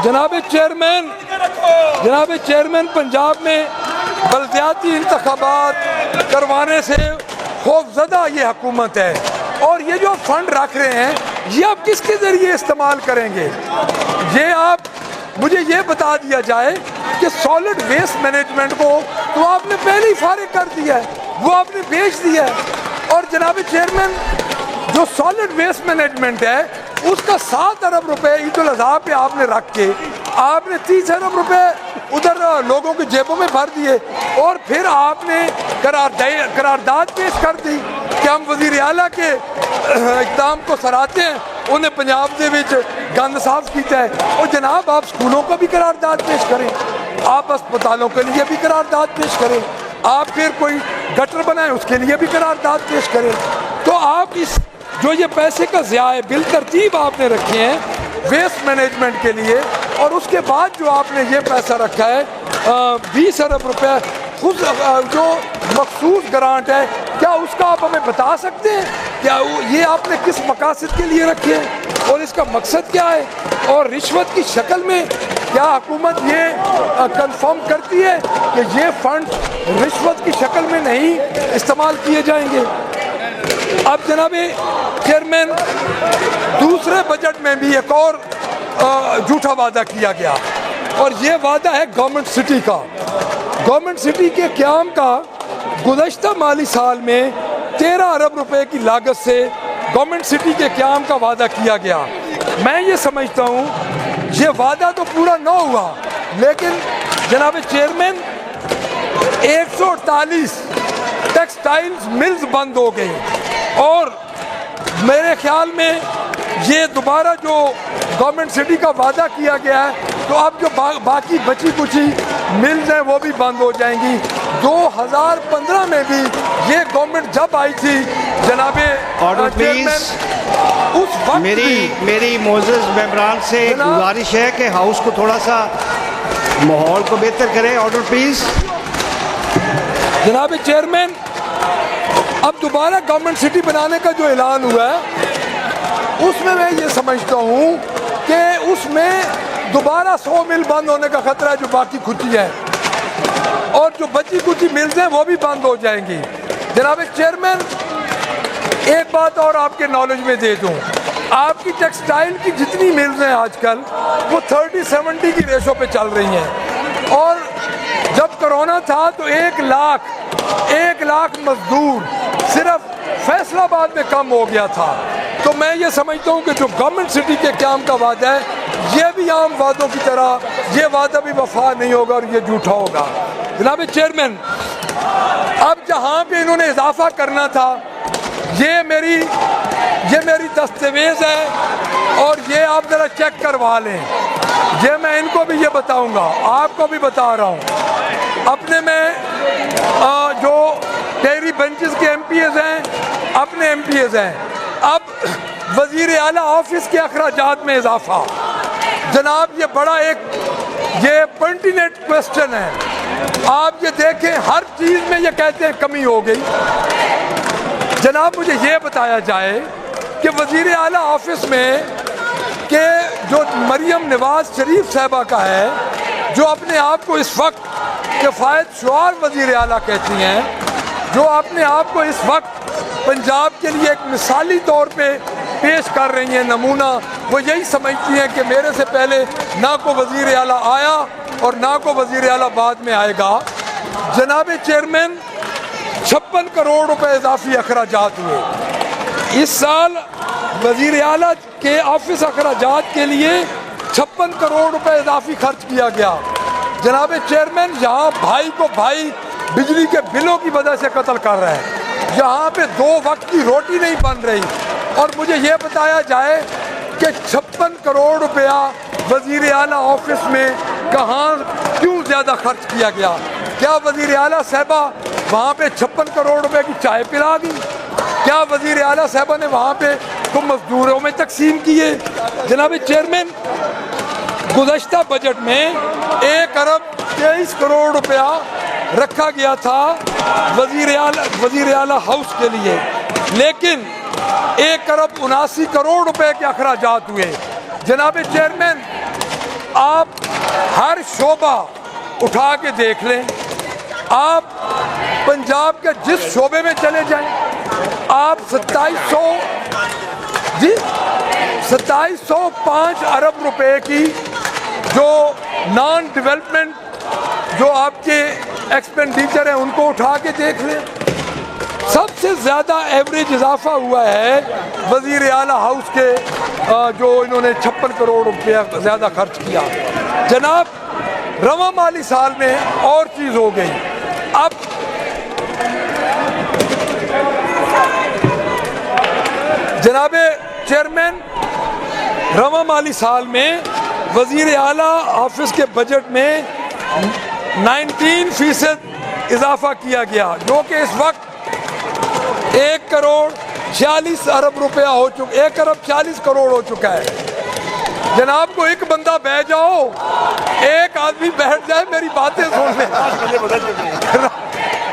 جناب چیئرمین، پنجاب میں بلدیاتی انتخابات کروانے سے خوف زدہ یہ حکومت ہے، اور یہ جو فنڈ رکھ رہے ہیں یہ آپ کس کے ذریعے استعمال کریں گے؟ یہ آپ مجھے یہ بتا دیا جائے کہ سالڈ ویسٹ مینجمنٹ کو تو آپ نے پہلے ہی فارغ کر دیا ہے، وہ آپ نے بیچ دیا ہے، اور جناب چیئرمین جو سالڈ ویسٹ مینجمنٹ ہے اس کا 7 ارب روپے عید الاضحیٰ پہ آپ نے رکھ کے آپ نے 30 ارب روپے ادھر لوگوں کی جیبوں میں بھر دیے، اور پھر آپ نے قرارداد پیش کر دی کہ ہم وزیر اعلیٰ کے اقدام کو سراہتے ہیں، انہیں پنجاب دے وچ گند صاف کیتا ہے۔ اور جناب آپ سکولوں کو بھی قرارداد پیش کریں، آپ اسپتالوں کے لیے بھی قرارداد پیش کریں، آپ پھر کوئی گٹر بنائیں اس کے لیے بھی قرارداد پیش کریں۔ تو آپ اس جو یہ پیسے کا ضیاع ہے، بل ترتیب آپ نے رکھے ہیں ویسٹ مینجمنٹ کے لیے، اور اس کے بعد جو آپ نے یہ پیسہ رکھا ہے 20 ارب روپے خود جو مخصوص گرانٹ ہے، کیا اس کا آپ ہمیں بتا سکتے ہیں کیا یہ آپ نے کس مقاصد کے لیے رکھے ہیں اور اس کا مقصد کیا ہے؟ اور رشوت کی شکل میں کیا حکومت یہ کنفرم کرتی ہے کہ یہ فنڈ رشوت کی شکل میں نہیں استعمال کیے جائیں گے؟ اب جناب چیئرمین، دوسرے بجٹ میں بھی ایک اور جھوٹا وعدہ کیا گیا، اور یہ وعدہ ہے گورنمنٹ سٹی کا۔ گورنمنٹ سٹی کے قیام کا گزشتہ مالی سال میں 13 ارب روپے کی لاگت سے گورنمنٹ سٹی کے قیام کا وعدہ کیا گیا۔ میں یہ سمجھتا ہوں یہ وعدہ تو پورا نہ ہوا، لیکن جناب چیئرمین 148 ٹیکسٹائلز ملز بند ہو گئی، اور میرے خیال میں یہ دوبارہ جو گورنمنٹ سٹی کا وعدہ کیا گیا ہے تو اب جو باقی بچی کچی ملز ہیں وہ بھی بند ہو جائیں گی۔ 2015 میں بھی یہ گورنمنٹ جب آئی تھی جناب چیئرمین، اس وقت میری معزز ممبران سے گزارش ہے کہ ہاؤس کو تھوڑا سا ماحول کو بہتر کریں۔ Order please. جناب چیئرمین، اب دوبارہ گورنمنٹ سٹی بنانے کا جو اعلان ہوا ہے اس میں یہ سمجھتا ہوں کہ اس میں دوبارہ 100 مل بند ہونے کا خطرہ ہے جو باقی کھچی ہے، اور جو بچی کچی ملز ہیں وہ بھی بند ہو جائیں گی۔ جناب چیئرمین، ایک بات اور آپ کے نالج میں دے دوں، آپ کی ٹیکسٹائل کی جتنی ملز ہیں آج کل وہ 30-70 کی ریشو پہ چل رہی ہیں، اور جب کرونا تھا تو 1 لاکھ مزدور صرف فیصل آباد میں کم ہو گیا تھا۔ تو میں یہ سمجھتا ہوں کہ جو گورنمنٹ سٹی کے قیام کا وعدہ ہے یہ بھی عام وعدوں کی طرح یہ وعدہ بھی وفا نہیں ہوگا اور یہ جھوٹا ہوگا۔ جناب چیئرمین، اب جہاں پہ انہوں نے اضافہ کرنا تھا یہ میری دستاویز ہے، اور یہ آپ ذرا چیک کروا لیں، یہ میں ان کو بھی یہ بتاؤں گا، آپ کو بھی بتا رہا ہوں۔ اپنے میں جو ٹیری بینچز کے ایم پی ایز ہیں، اپنے ایم پی ایز ہیں، اب وزیر اعلیٰ آفس کے اخراجات میں اضافہ. جناب یہ بڑا یہ پرٹیننٹ کوشچن ہے. آپ یہ دیکھیں ہر چیز میں یہ کہتے ہیں کمی ہو گئی. جناب مجھے یہ بتایا جائے کہ وزیر اعلیٰ آفس میں کہ جو مریم نواز شریف صاحبہ کا ہے، جو اپنے آپ کو اس وقت کفایت شعار وزیر اعلیٰ کہتی ہیں، جو اپنے آپ کو اس وقت پنجاب کے لیے ایک مثالی طور پہ پیش کر رہی ہیں نمونہ، وہ یہی سمجھتی ہیں کہ میرے سے پہلے نہ کو وزیر اعلیٰ آیا اور نہ کو وزیر اعلیٰ بعد میں آئے گا. جناب چیئرمین 56 کروڑ روپے اضافی اخراجات ہوئے. اس سال وزیر اعلیٰ کے آفس اخراجات کے لیے 56 کروڑ روپے اضافی خرچ کیا گیا. جناب چیئرمین یہاں بھائی کو بھائی بجلی کے بلوں کی وجہ سے قتل کر رہے ہیں، یہاں پہ 2 وقت کی روٹی نہیں بن رہی، اور مجھے یہ بتایا جائے کہ 56 کروڑ روپیہ وزیر اعلیٰ آفس میں کہاں کیوں زیادہ خرچ کیا گیا؟ کیا وزیر اعلیٰ صاحبہ وہاں پہ 56 کروڑ روپے کی چائے پلا دی؟ کیا وزیر اعلیٰ صاحبہ نے وہاں پہ کو مزدوروں میں تقسیم کیے؟ جناب چیئرمین گزشتہ بجٹ میں 1 ارب 23 کروڑ روپیہ رکھا گیا تھا وزیر اعلیٰ ہاؤس کے لیے، لیکن 1 ارب 79 کروڑ روپے کے اخراجات ہوئے. جناب چیئرمین آپ ہر شعبہ اٹھا کے دیکھ لیں، آپ پنجاب کے جس شعبے میں چلے جائیں، آپ 2705 ارب روپے کی جو نان ڈیولپمنٹ جو آپ کے ایکسپینڈیچر ہیں ان کو اٹھا کے دیکھ لیں. سب سے زیادہ ایوریج اضافہ ہوا ہے وزیر اعلیٰ ہاؤس کے جو انہوں نے 56 کروڑ روپیہ زیادہ خرچ کیا. جناب رواں مالی سال میں اور چیز ہو گئی. اب جناب چیئرمین رواں مالی سال میں وزیر اعلیٰ آفس کے بجٹ میں 19% اضافہ کیا گیا، جو کہ اس وقت 1 کروڑ 46 ارب روپیہ ہو چکا، 1 ارب 40 کروڑ ہو چکا ہے. جناب کو ایک بندہ بیٹھ جاؤ، ایک آدمی بیٹھ جائے میری باتیں سن لیں.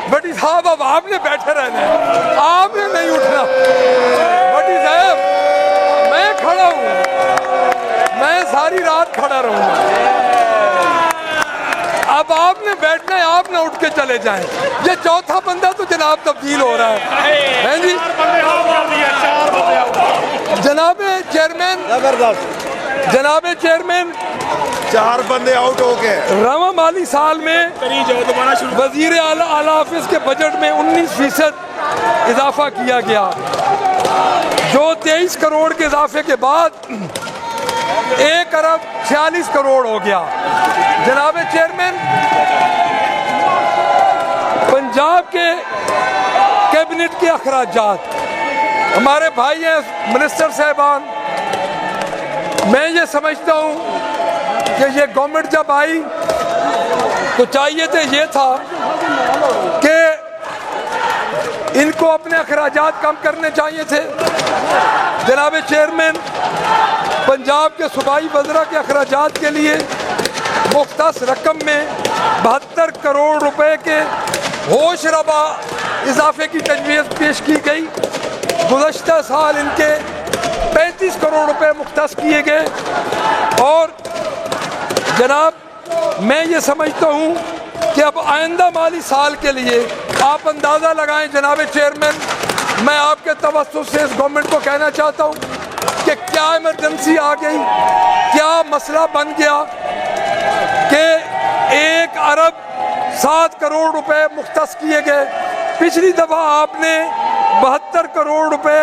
بٹی صاحب اب آپ نے بیٹھے رہنا ہے، آپ نے نہیں اٹھنا. بٹی صاحب میں کھڑا ہوں، میں ساری رات کھڑا رہوں گا. اب آپ نے بیٹھنا ہے، آپ نہ اٹھ کے چلے جائیں. یہ چوتھا بندہ تو جناب تبدیل ہو رہا ہے جی. جناب چیئرمین 4 بندے آؤٹ ہو گئے. رواں مالی سال میں وزیر اعلیٰ آفس کے بجٹ میں 19% اضافہ کیا گیا، جو 23 کروڑ کے اضافے کے بعد 1 ارب 46 کروڑ ہو گیا. جناب چیئرمین پنجاب کے کیبنٹ کے اخراجات، ہمارے بھائی ہیں منسٹر صاحبان، میں یہ سمجھتا ہوں کہ یہ گورنمنٹ جب آئی تو چاہیے یہ تھا کہ ان کو اپنے اخراجات کم کرنے چاہیے تھے. جناب چیئرمین پنجاب کے صوبائی وزراء کے اخراجات کے لیے مختص رقم میں 72 کروڑ روپے کے ہوش ربا اضافے کی تجویز پیش کی گئی. گزشتہ سال ان کے 35 کروڑ روپے مختص کیے گئے. اور جناب میں یہ سمجھتا ہوں کہ اب آئندہ مالی سال کے لیے آپ اندازہ لگائیں. جناب چیئرمین میں آپ کے توسط سے اس گورنمنٹ کو کہنا چاہتا ہوں کہ کیا ایمرجنسی آ گئی، کیا مسئلہ بن گیا کہ 1 ارب 7 کروڑ روپے مختص کیے گئے. پچھلی دفعہ آپ نے 72 کروڑ روپے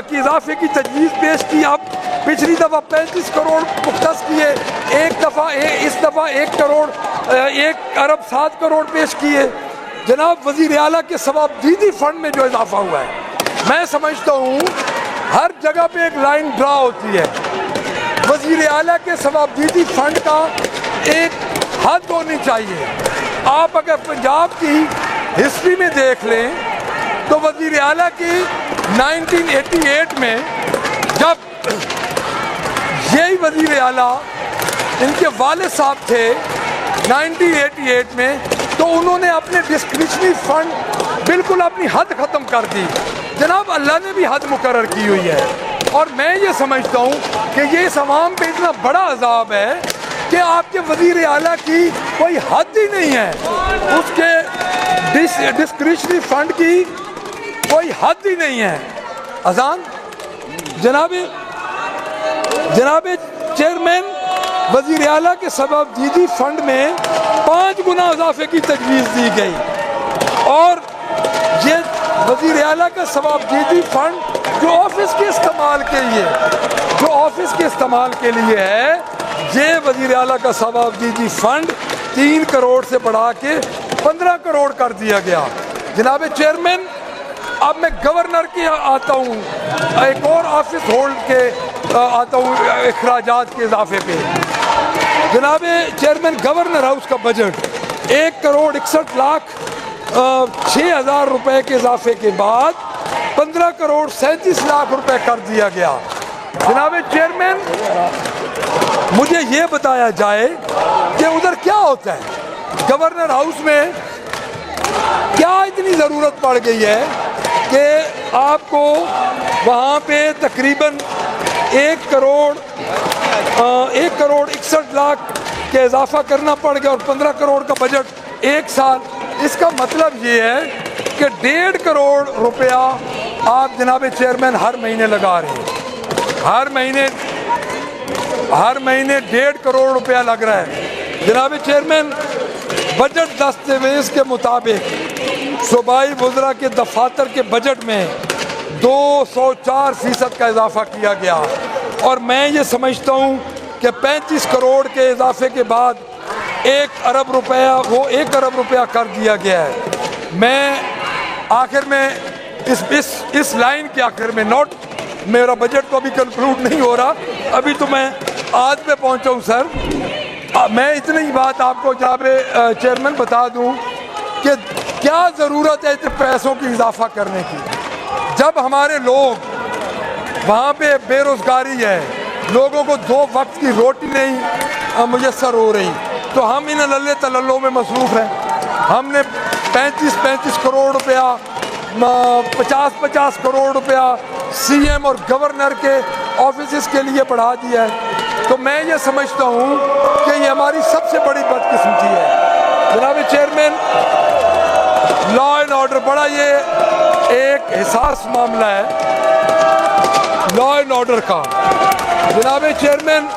کی اضافے کی تجویز پیش کی، اب پچھلی دفعہ 35 کروڑ مختص کیے، اس دفعہ 1 ارب 7 کروڑ پیش کیے. جناب وزیر اعلیٰ کے ثوابدیدی فنڈ میں جو اضافہ ہوا ہے، میں سمجھتا ہوں ہر جگہ پہ ایک لائن ڈرا ہوتی ہے. وزیر اعلیٰ کے ثوابدیدی فنڈ کا ایک حد ہونی چاہیے. آپ اگر پنجاب کی ہسٹری میں دیکھ لیں تو وزیر اعلیٰ کی 1988 میں جب یہی وزیر اعلیٰ ان کے والد صاحب تھے 1988 میں، تو انہوں نے اپنے ڈسکریشنری فنڈ بالکل اپنی حد ختم کر دی. جناب اللہ نے بھی حد مقرر کی ہوئی ہے، اور میں یہ سمجھتا ہوں کہ یہ اس عوام پہ اتنا بڑا عذاب ہے کہ آپ کے وزیر اعلیٰ کی کوئی حد ہی نہیں ہے، اس کے ڈسکریشنری فنڈ کی کوئی حد ہی نہیں ہے. اذان جناب چیئرمین، وزیر اعلیٰ کے سبب جیدی فنڈ میں 5 گنا اضافے کی تجویز دی گئی، اور یہ وزیر اعلیٰ کا سبب جیدی فنڈ جو آفس کے استعمال کے لیے ہے، یہ وزیر اعلیٰ کا سبب جیدی فنڈ 3 کروڑ سے بڑھا کے 15 کروڑ کر دیا گیا. جناب چیئرمین، اب میں گورنر کے آتا ہوں، ایک اور آفس ہولڈ کے آتا ہوں اخراجات کے اضافے پہ. جناب چیئرمین، گورنر ہاؤس کا بجٹ 1 کروڑ 61 لاکھ 6,000 روپے کے اضافے کے بعد 15 کروڑ 37 لاکھ روپے کر دیا گیا. جناب چیئرمین، مجھے یہ بتایا جائے کہ ادھر کیا ہوتا ہے، گورنر ہاؤس میں کیا اتنی ضرورت پڑ گئی ہے کہ آپ کو وہاں پہ تقریباً 1 کروڑ 61 لاکھ کے اضافہ کرنا پڑ گیا، اور 15 کروڑ کا بجٹ 1 سال. اس کا مطلب یہ ہے کہ 1.5 کروڑ روپیہ آپ جناب چیئرمین ہر مہینے لگا رہے ہیں. ہر مہینے 1.5 کروڑ روپیہ لگ رہا ہے. جناب چیئرمین، بجٹ دستاویز کے مطابق صوبائی وزراء کے دفاتر کے بجٹ میں 204% کا اضافہ کیا گیا، اور میں یہ سمجھتا ہوں کہ 35 کروڑ کے اضافے کے بعد 1 ارب روپیہ کر دیا گیا ہے. میں آخر میں اس لائن کے آخر میں میرا بجٹ تو ابھی کنکلوڈ نہیں ہو رہا، ابھی تو میں آج پہ پہنچا ہوں سر. میں اتنی ہی بات آپ کو جناب چیئرمین بتا دوں کہ کیا ضرورت ہے پیسوں کی اضافہ کرنے کی، جب ہمارے لوگ وہاں پہ بے روزگاری ہے، لوگوں کو 2 وقت کی روٹی نہیں میسر ہو رہی، تو ہم ان للے تللوں میں مصروف ہیں. ہم نے 35 کروڑ روپیہ 50 کروڑ روپیہ سی ایم اور گورنر کے آفیسز کے لیے بڑھا دیا ہے. تو میں یہ سمجھتا ہوں کہ یہ ہماری سب سے بڑی بدقسمتی ہے. جناب چیئرمین، لا اینڈ آرڈر بڑا یہ ایک حساس معاملہ ہے لا اینڈ آرڈر کا. جناب چیئرمین،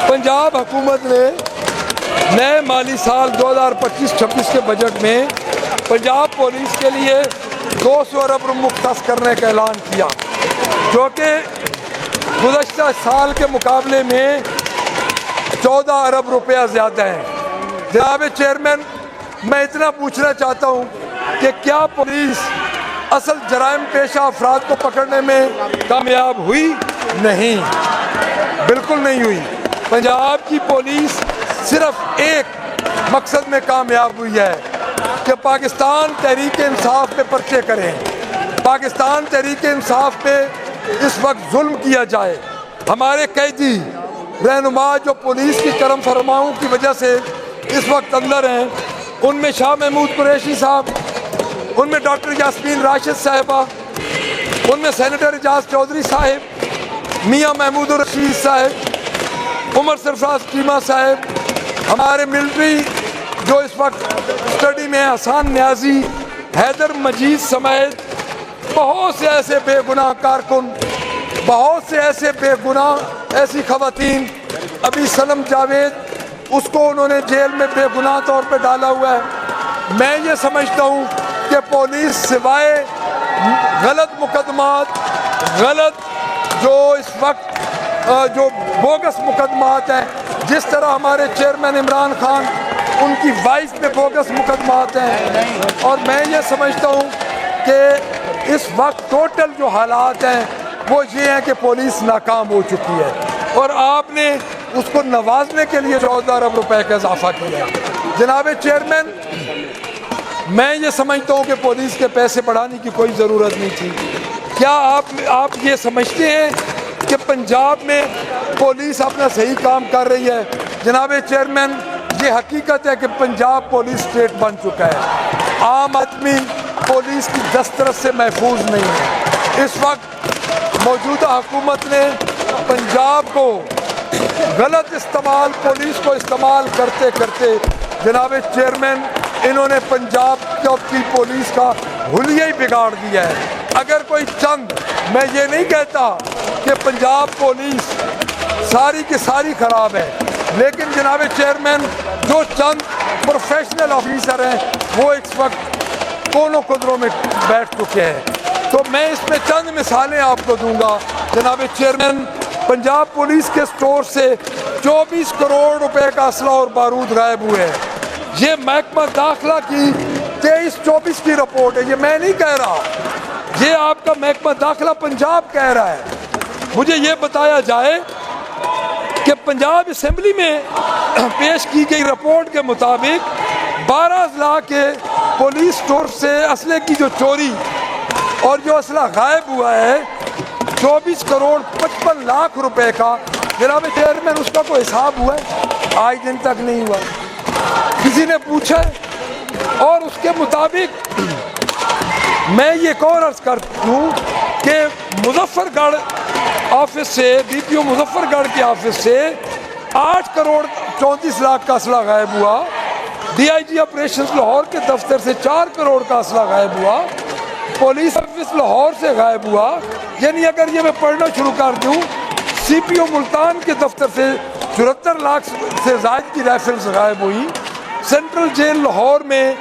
پنجاب حکومت نے نئے مالی سال 2025-26 کے بجٹ میں پنجاب پولیس کے لیے 200 ارب مختص کرنے کا اعلان کیا، جو کہ گزشتہ سال کے مقابلے میں 14 ارب روپیہ زیادہ ہیں. جناب چیئرمین، میں اتنا پوچھنا چاہتا ہوں کہ کیا پولیس اصل جرائم پیشہ افراد کو پکڑنے میں کامیاب ہوئی؟ نہیں، بالکل نہیں ہوئی. پنجاب کی پولیس صرف ایک مقصد میں کامیاب ہوئی ہے کہ پاکستان تحریک انصاف پہ پرچے کریں. پاکستان تحریک انصاف پہ اس وقت ظلم کیا جائے. ہمارے قیدی رہنما جو پولیس کی کرم فرماؤں کی وجہ سے اس وقت اندر ہیں، ان میں شاہ محمود قریشی صاحب، ان میں ڈاکٹر یاسمین راشد صاحبہ، ان میں سینیٹر اعجاز چودھری صاحب، میاں محمود الرشید صاحب، عمر سرفراز چیمہ صاحب، ہمارے ملٹری جو اس وقت اسٹڈی میں حسان نیازی، حیدر مجید سمیت بہت سے ایسے بے گناہ کارکن، بہت سے ایسے بے گناہ ایسی خواتین. ابھی سلم جاوید، اس کو انہوں نے جیل میں بے گناہ طور پہ ڈالا ہوا ہے. میں یہ سمجھتا ہوں کہ پولیس سوائے غلط مقدمات، غلط جو اس وقت جو بوگس مقدمات ہیں، جس طرح ہمارے چیئرمین عمران خان، ان کی وائف پہ بوگس مقدمات ہیں، اور میں یہ سمجھتا ہوں کہ اس وقت ٹوٹل جو حالات ہیں وہ یہ ہیں کہ پولیس ناکام ہو چکی ہے، اور آپ نے اس کو نوازنے کے لیے 14 ارب روپے کا اضافہ کیا. جناب چیئرمین، میں یہ سمجھتا ہوں کہ پولیس کے پیسے بڑھانے کی کوئی ضرورت نہیں تھی. کیا آپ یہ سمجھتے ہیں کہ پنجاب میں پولیس اپنا صحیح کام کر رہی ہے. جناب چیئرمین، یہ حقیقت ہے کہ پنجاب پولیس اسٹیٹ بن چکا ہے. عام آدمی پولیس کی دسترس سے محفوظ نہیں ہے. اس وقت موجودہ حکومت نے پنجاب کو غلط استعمال، پولیس کو استعمال کرتے کرتے جناب چیئرمین انہوں نے پنجاب کی پولیس کا حلیہ ہی بگاڑ دیا ہے. اگر کوئی چند، میں یہ نہیں کہتا کہ پنجاب پولیس ساری کی ساری خراب ہے، لیکن جناب چیئرمین جو چند پروفیشنل آفیسر ہیں وہ اس وقت کونوں قدروں میں بیٹھ چکے ہیں. تو میں اس میں چند مثالیں آپ کو دوں گا. جناب چیئرمین، پنجاب پولیس کے سٹور سے 24 کروڑ روپے کا اسلحہ اور بارود غائب ہوئے ہیں. یہ محکمہ داخلہ کی 23-24 کی رپورٹ ہے، یہ میں نہیں کہہ رہا، یہ آپ کا محکمہ داخلہ پنجاب کہہ رہا ہے. مجھے یہ بتایا جائے کہ پنجاب اسمبلی میں پیش کی گئی رپورٹ کے مطابق 12 اضلاع کے پولیس سٹور سے اسلحے کی جو چوری اور جو اسلحہ غائب ہوا ہے 24 کروڑ 55 لاکھ روپے کا. جناب چیئرمین، اس کا کوئی حساب ہوا ہے؟ آج دن تک نہیں ہوا. کسی نے پوچھا ہے؟ اور اس کے مطابق میں یہ ایک اور عرض کر دوں کہ مظفر گڑھ آفس سے، ڈی پی او مظفر گڑھ کے آفس سے 8 کروڑ 34 لاکھ کا اسلحہ غائب ہوا. D I G operations Lahore کے دفتر سے 4 کروڑ کا اسلحہ غائب ہوا. پولیس آفس لاہور سے غائب ہوا. یعنی اگر یہ میں پڑھنا شروع کر دوں، سی پی او ملتان کے دفتر سے 74 لاکھ سے زائد کی رائفلز غائب ہوئی. سینٹرل جیل لاہور میں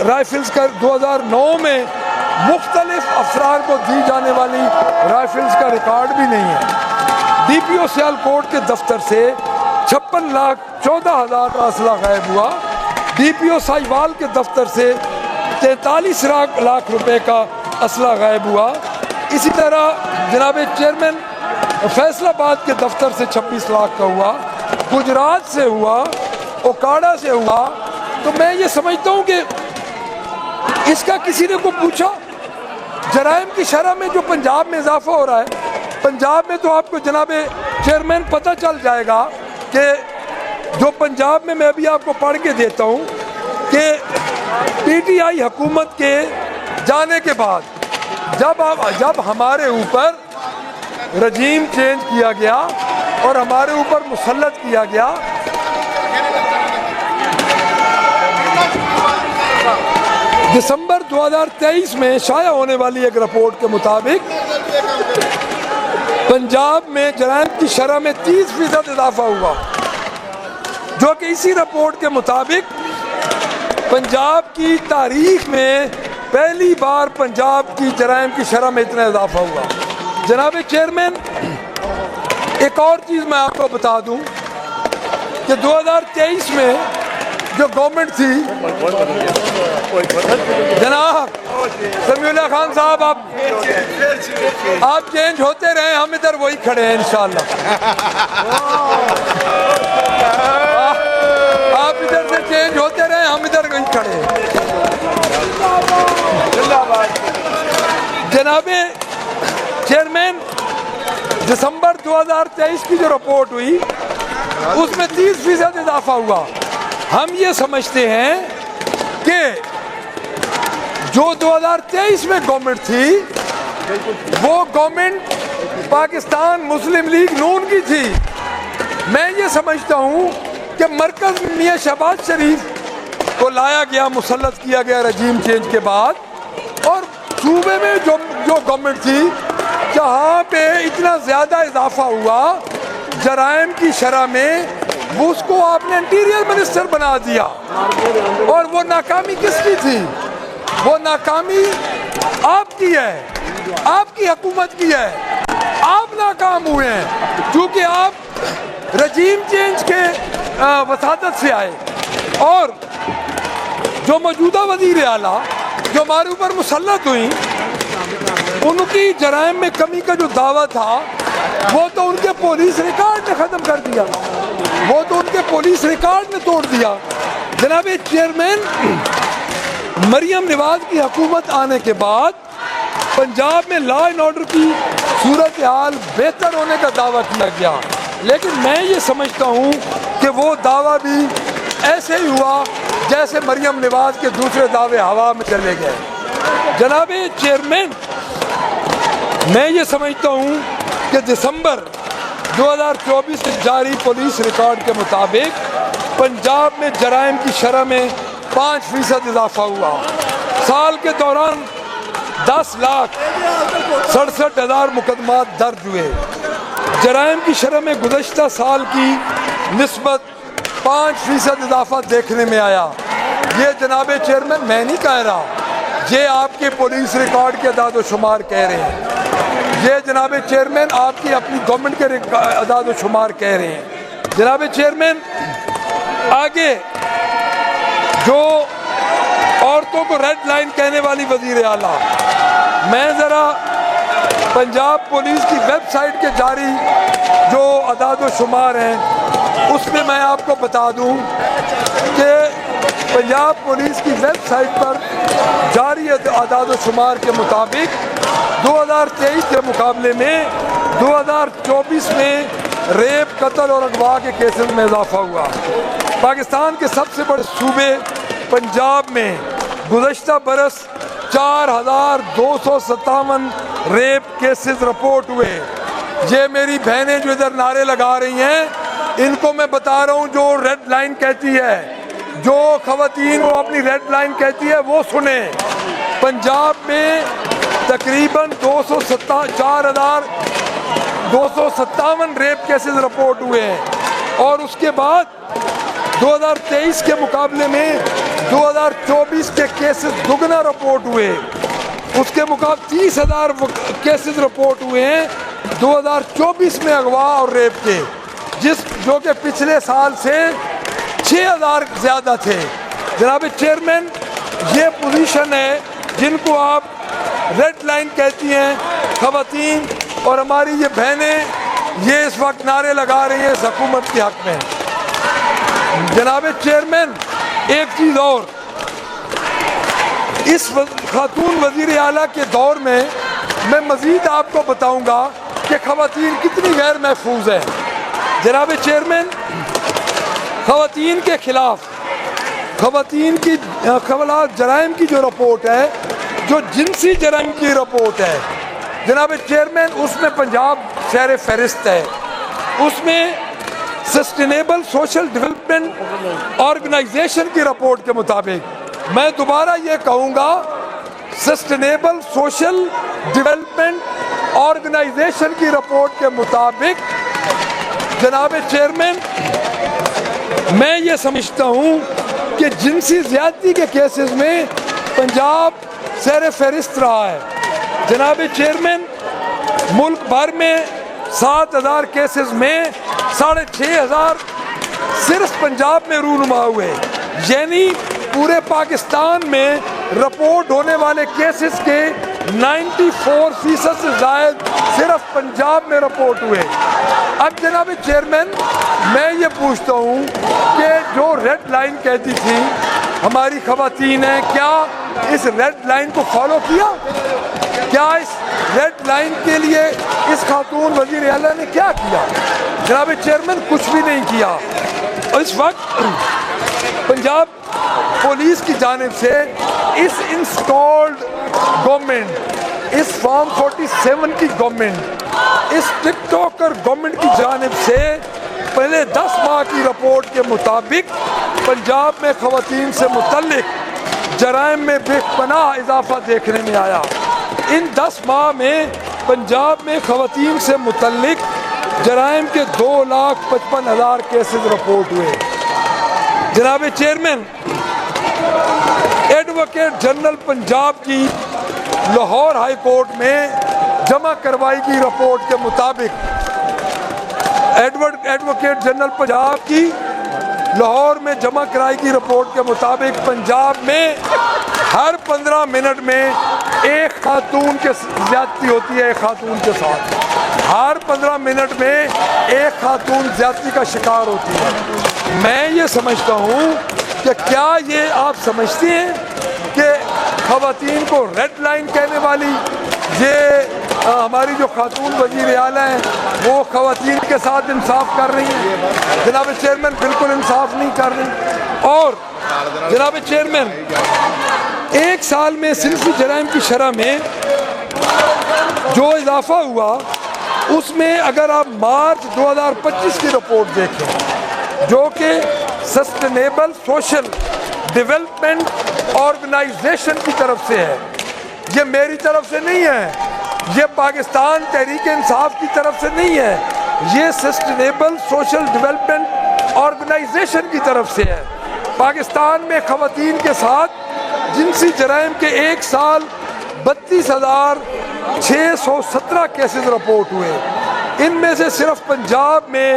رائفلز کا 2009 میں مختلف افراد کو دی جانے والی رائفلز کا ریکارڈ بھی نہیں ہے. ڈی پی او سیالکوٹ کے دفتر سے 56 لاکھ 14 ہزار کا اسلحہ غائب ہوا. ڈی پی او ساہیوال کے دفتر سے 43 لاکھ روپے کا اسلحہ غائب ہوا. اسی طرح جناب چیئرمین فیصل آباد کے دفتر سے 26 لاکھ کا ہوا. گجرات سے ہوا، اوکاڑا سے ہوا. تو میں یہ سمجھتا ہوں کہ اس کا کسی نے کو پوچھا؟ جرائم کی شرح میں جو پنجاب میں اضافہ ہو رہا ہے، پنجاب میں تو آپ کو جناب چیئرمین پتہ چل جائے گا کہ جو پنجاب میں ابھی آپ کو پڑھ کے دیتا ہوں کہ پی ٹی آئی حکومت کے جانے کے بعد جب ہمارے اوپر رجیم چینج کیا گیا اور ہمارے اوپر مسلط کیا گیا، دسمبر 2023 میں شائع ہونے والی ایک رپورٹ کے مطابق پنجاب میں جرائم کی شرح میں 30% اضافہ ہوا، جو کہ اسی رپورٹ کے مطابق پنجاب کی تاریخ میں پہلی بار پنجاب کی جرائم کی شرح میں اتنا اضافہ ہوا. جناب چیئرمین، ایک اور چیز میں آپ کو بتا دوں کہ 2023 میں جو گورنمنٹ تھی، جناب سمیع اللہ خان صاحب، آپ چینج ہوتے رہے، ہم ادھر وہی کھڑے ہیں انشاءاللہ. آپ ادھر سے چینج ہوتے رہے، ہم ادھر وہی کھڑے ہیں. جناب چیئرمین، دسمبر 2023 کی جو رپورٹ ہوئی اس میں 30% اضافہ ہوا. ہم یہ سمجھتے ہیں کہ جو 2023 میں گورنمنٹ تھی وہ گورنمنٹ پاکستان مسلم لیگ نون کی تھی. میں یہ سمجھتا ہوں کہ مرکز میں میاں شہباز شریف کو لایا گیا، مسلط کیا گیا رجیم چینج کے بعد، اور صوبے میں جو گورنمنٹ تھی جہاں پہ اتنا زیادہ اضافہ ہوا جرائم کی شرح میں، اس کو آپ نے انٹیریئر منسٹر بنا دیا. اور وہ ناکامی کس کی تھی؟ وہ ناکامی آپ کی ہے، آپ کی حکومت کی ہے. آپ ناکام ہوئے ہیں کیونکہ آپ رجیم چینج کے وساطت سے آئے، اور جو موجودہ وزیر اعلیٰ جو ہمارے اوپر مسلط ہوئی، ان کی جرائم میں کمی کا جو دعویٰ تھا وہ تو ان کے پولیس ریکارڈ نے ختم کر دیا، وہ تو ان کے پولیس ریکارڈ نے توڑ دیا. جناب چیئرمین، مریم نواز کی حکومت آنے کے بعد پنجاب میں لا اینڈ آرڈر کی صورتحال بہتر ہونے کا دعویٰ کیا گیا، لیکن میں یہ سمجھتا ہوں کہ وہ دعویٰ بھی ایسے ہی ہوا جیسے مریم نواز کے دوسرے دعوے ہوا میں چلے گئے۔ جناب چیئرمین، میں یہ سمجھتا ہوں کہ دسمبر 2024 سے جاری پولیس ریکارڈ کے مطابق پنجاب میں جرائم کی شرح میں 5% اضافہ ہوا۔ سال کے دوران 10,67,000 مقدمات درج ہوئے۔ جرائم کی شرح میں گزشتہ سال کی نسبت 5% اضافہ دیکھنے میں آیا۔ یہ جناب چیئرمین میں نہیں کہہ رہا، یہ آپ کے پولیس ریکارڈ کے اعداد و شمار کہہ رہے ہیں، یہ جناب چیئرمین آپ کی اپنی گورنمنٹ کے اعداد و شمار کہہ رہے ہیں۔ جناب چیئرمین، آگے جو عورتوں کو ریڈ لائن کہنے والی وزیر اعلیٰ، میں ذرا پنجاب پولیس کی ویب سائٹ کے جاری جو اعداد و شمار ہیں اس میں میں آپ کو بتا دوں کہ پنجاب پولیس کی ویب سائٹ پر جاری اعداد و شمار کے مطابق 2023 کے مقابلے میں 2024 میں ریپ، قتل اور اغوا کے کیسز میں اضافہ ہوا۔ پاکستان کے سب سے بڑے صوبے پنجاب میں گزشتہ برس 4,257 ریپ کیسز رپورٹ ہوئے۔ یہ میری بہنیں جو ادھر نعرے لگا رہی ہیں، ان کو میں بتا رہا ہوں جو ریڈ لائن کہتی ہے، جو خواتین وہ اپنی ریڈ لائن کہتی ہے وہ سنیں۔ پنجاب میں تقریباً 4,257 ریپ کیسز رپورٹ ہوئے ہیں، اور اس کے بعد 2023 کے مقابلے میں 2024 کے کیسز دگنا رپورٹ ہوئے۔ اس کے مقابلے 30,000 کیسز رپورٹ ہوئے ہیں 2024 میں اغوا اور ریپ کے، جو کہ پچھلے سال سے 6,000 زیادہ تھے۔ جناب چیئرمین، یہ پوزیشن ہے جن کو آپ ریڈ لائن کہتی ہیں خواتین، اور ہماری یہ بہنیں یہ اس وقت نعرے لگا رہی ہیں اس حکومت کے حق میں۔ جناب چیئرمین، ایک چیز اور، اس خاتون وزیر اعلیٰ کے دور میں میں مزید آپ کو بتاؤں گا کہ خواتین کتنی غیر محفوظ ہیں۔ جناب چیئرمین، خواتین کے خلاف خواتین کی جرائم کی جو رپورٹ ہے، جو جنسی جرائم کی رپورٹ ہے، جناب چیئرمین، اس میں پنجاب شہر فہرست ہے۔ اس میں سسٹینیبل سوشل ڈیولپمنٹ آرگنائزیشن کی رپورٹ کے مطابق، میں دوبارہ یہ کہوں گا، سسٹینیبل سوشل ڈیولپمنٹ آرگنائزیشن کی رپورٹ کے مطابق جناب چیئرمین، میں یہ سمجھتا ہوں کہ جنسی زیادتی کے کیسز میں پنجاب سیر فہرست رہا ہے۔ جناب چیئرمین، ملک بھر میں 7,000 کیسز میں 6,500 صرف پنجاب میں رونما ہوئے، یعنی پورے پاکستان میں رپورٹ ہونے والے کیسز کے 94% سے زائد صرف پنجاب میں رپورٹ ہوئے۔ اب جناب چیئرمین، میں یہ پوچھتا ہوں کہ جو ریڈ لائن کہتی تھی ہماری خواتین ہیں، کیا اس ریڈ لائن کو فالو کیا؟ کیا اس ریڈ لائن کے لیے اس خاتون وزیر اعلیٰ نے کیا کیا؟ جناب چیئرمین، کچھ بھی نہیں کیا۔ اس وقت پنجاب پولیس کی جانب سے اس انسٹالڈ گورنمنٹ، اس فارم 47 کی گورنمنٹ، اس ٹک ٹاکر گورنمنٹ کی جانب سے پہلے 10 ماہ کی رپورٹ کے مطابق پنجاب میں خواتین سے متعلق جرائم میں بے پناہ اضافہ دیکھنے میں آیا۔ ان 10 ماہ میں پنجاب میں خواتین سے متعلق جرائم کے 2,55,000 کیسز رپورٹ ہوئے۔ جناب چیئرمین، ایڈوکیٹ جنرل پنجاب کی لاہور ہائی کورٹ میں جمع کروائی گئی رپورٹ کے مطابق، ایڈوکیٹ جنرل پنجاب کی لاہور میں جمع کرائی گئی رپورٹ کے مطابق پنجاب میں ہر 15 منٹ میں ایک خاتون کے زیادتی ہوتی ہے، ایک خاتون کے ساتھ ہر 15 منٹ میں ایک خاتون زیادتی کا شکار ہوتی ہے۔ میں یہ سمجھتا ہوں کہ کیا یہ آپ سمجھتے ہیں کہ خواتین کو ریڈ لائن کہنے والی یہ ہماری جو خاتون وزیر اعلیٰ ہیں وہ خواتین کے ساتھ انصاف کر رہی ہیں؟ جناب چیئرمین بالکل انصاف نہیں کر رہی. اور جناب چیئرمین 1 سال میں صنفی جرائم کی شرح میں جو اضافہ ہوا اس میں اگر آپ مارچ 2025 کی رپورٹ دیکھیں جو کہ سسٹینیبل سوشل ڈیولپمنٹ آرگنائزیشن کی طرف سے ہے، یہ میری طرف سے نہیں ہے، یہ پاکستان تحریک انصاف کی طرف سے نہیں ہے، یہ سسٹینیبل سوشل ڈیولپمنٹ آرگنائزیشن کی طرف سے ہے. پاکستان میں خواتین کے ساتھ جنسی جرائم کے 1 سال 32,617 کیسز رپورٹ ہوئے. ان میں سے صرف پنجاب میں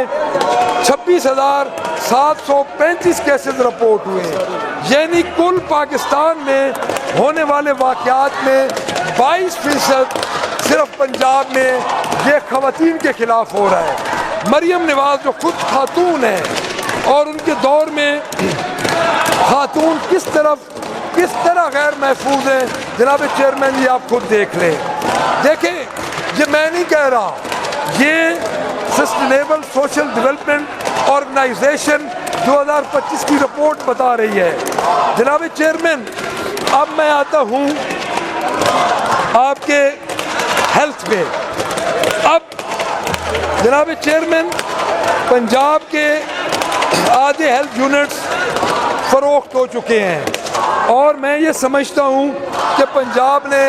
26,735 کیسز رپورٹ ہوئے. یعنی کل پاکستان میں ہونے والے واقعات میں 22% صرف پنجاب میں یہ خواتین کے خلاف ہو رہا ہے. مریم نواز جو خود خاتون ہے اور ان کے دور میں خاتون کس طرح غیر محفوظ ہیں جناب چیئرمین یہ آپ خود دیکھ لیں. دیکھیں یہ میں نہیں کہہ رہا، یہ سسٹینیبل سوشل ڈیولپمنٹ آرگنائزیشن 2025 کی رپورٹ بتا رہی ہے. جناب چیئرمین اب میں آتا ہوں آپ کے ہیلتھ پہ. اب جناب چیئرمین پنجاب کے آدھے ہیلتھ یونٹس فروخت ہو چکے ہیں اور میں یہ سمجھتا ہوں کہ پنجاب نے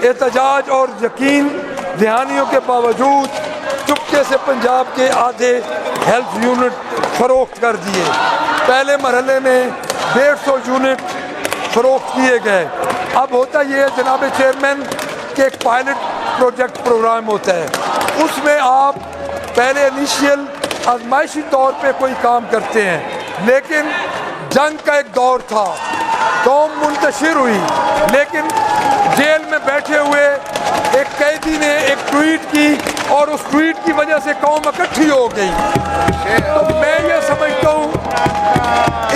احتجاج اور یقین دہانیوں کے باوجود چپکے سے پنجاب کے آدھے ہیلتھ یونٹ فروخت کر دیے. پہلے مرحلے میں 150 یونٹ فروخت کیے گئے. اب ہوتا یہ ہے جناب چیئرمین کہ ایک پائلٹ پروجیکٹ پروگرام ہوتا ہے، اس میں آپ پہلے انیشیل آزمائشی طور پہ کوئی کام کرتے ہیں، لیکن جنگ کا ایک دور تھا، قوم منتشر ہوئی، لیکن جیل میں بیٹھے ہوئے ایک قیدی نے ایک ٹویٹ کی اور اس ٹویٹ کی وجہ سے قوم اکٹھی ہو گئی. تو میں یہ سمجھتا ہوں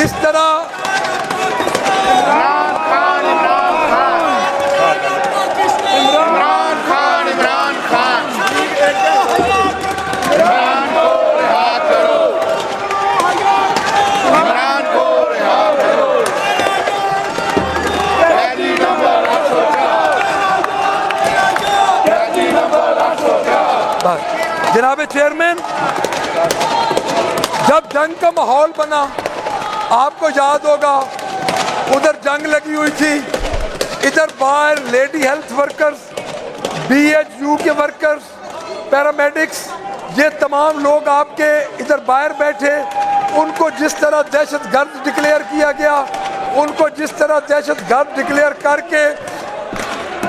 اس طرح جناب چیئرمین جب جنگ کا ماحول بنا آپ کو یاد ہوگا ادھر جنگ لگی ہوئی تھی، ادھر باہر لیڈی ہیلتھ ورکرز، BHU کے ورکرز، پیرامیڈکس، یہ تمام لوگ آپ کے ادھر باہر بیٹھے. ان کو جس طرح دہشت گرد ڈکلیئر کیا گیا، ان کو جس طرح دہشت گرد ڈکلیئر کر کے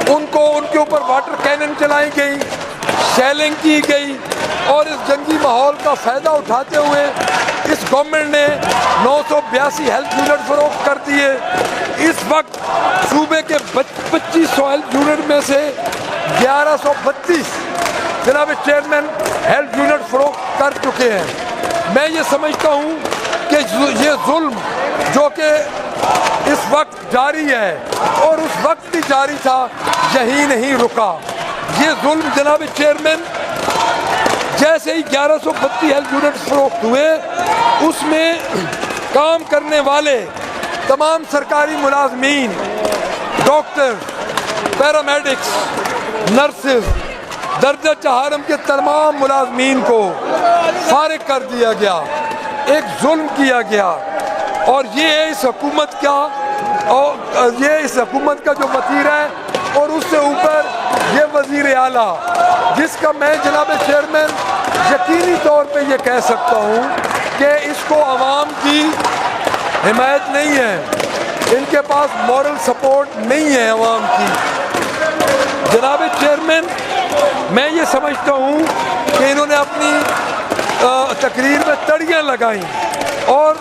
ان کے اوپر واٹر کینن چلائی گئی، شیلنگ کی گئی، اور اس جنگی ماحول کا فائدہ اٹھاتے ہوئے اس گورنمنٹ نے 982 ہیلتھ یونٹ فروخت کر دیے. اس وقت صوبے کے 2500 ہیلتھ یونٹ میں سے 1132 جناب چیئرمین ہیلتھ یونٹ فروخت کر چکے ہیں. میں یہ سمجھتا ہوں کہ یہ ظلم جو کہ اس وقت جاری ہے اور اس وقت بھی جاری تھا یہی نہیں رکا. یہ ظلم جناب چیئرمین جیسے ہی 1132 ہیلتھ یونٹ فروخت ہوئے اس میں کام کرنے والے تمام سرکاری ملازمین، ڈاکٹر، پیرامیڈکس، نرسز، درجہ چہارم کے تمام ملازمین کو فارغ کر دیا گیا. ایک ظلم کیا گیا اور یہ اس حکومت کا جو وزیر ہے اور اس سے اوپر یہ وزیر اعلیٰ جس کا میں جناب چیئرمین یقینی طور پہ یہ کہہ سکتا ہوں کہ اس کو عوام کی حمایت نہیں ہے، ان کے پاس مورل سپورٹ نہیں ہے عوام کی. جناب چیئرمین میں یہ سمجھتا ہوں کہ انہوں نے اپنی تقریر میں تڑیاں لگائیں اور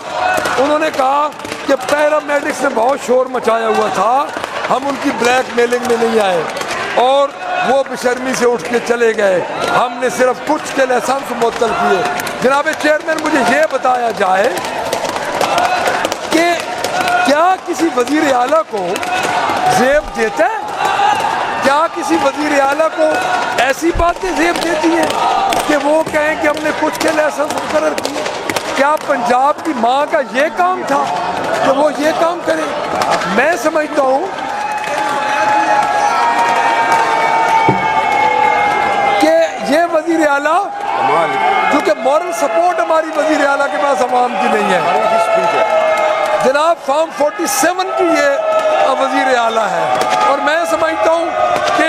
انہوں نے کہا کہ پیرامیڈکس نے بہت شور مچایا ہوا تھا، ہم ان کی بلیک میلنگ میں نہیں آئے اور وہ بشرمی سے اٹھ کے چلے گئے، ہم نے صرف کچھ کے لائسنس معطل کیے. جناب چیئرمین مجھے یہ بتایا جائے کہ کیا کسی وزیر اعلیٰ کو زیب دیتا ہے؟ کیا کسی وزیر اعلیٰ کو ایسی باتیں زیب دیتی ہیں کہ وہ کہیں کہ ہم نے کچھ کے لائسنس مقرر کیے؟ کیا پنجاب کی ماں کا یہ کام تھا کہ وہ یہ کام کرے؟ میں سمجھتا ہوں کہ یہ وزیر اعلیٰ، کیونکہ مورل سپورٹ ہماری وزیر اعلیٰ کے پاس عوام کی نہیں ہے، جناب فارم 47 کی یہ وزیر اعلیٰ ہے، اور میں سمجھتا ہوں کہ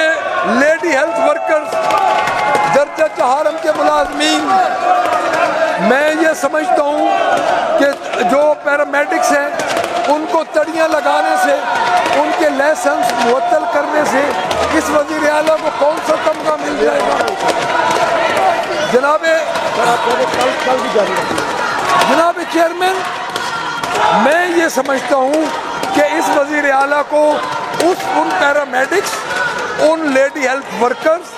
لیڈی ہیلتھ ورکرز، درجہ چہارم کے ملازمین، میں یہ سمجھتا ہوں کہ جو پیرامیڈکس ہیں ان کو تڑیاں لگانے سے، ان کے لائسنس معطل کرنے سے اس وزیر اعلیٰ کو کون سا تمغہ مل جائے گا؟ جناب چیئرمین، میں یہ سمجھتا ہوں کہ اس وزیر اعلیٰ کو ان پیرامیڈکس، ان لیڈی ہیلتھ ورکرز،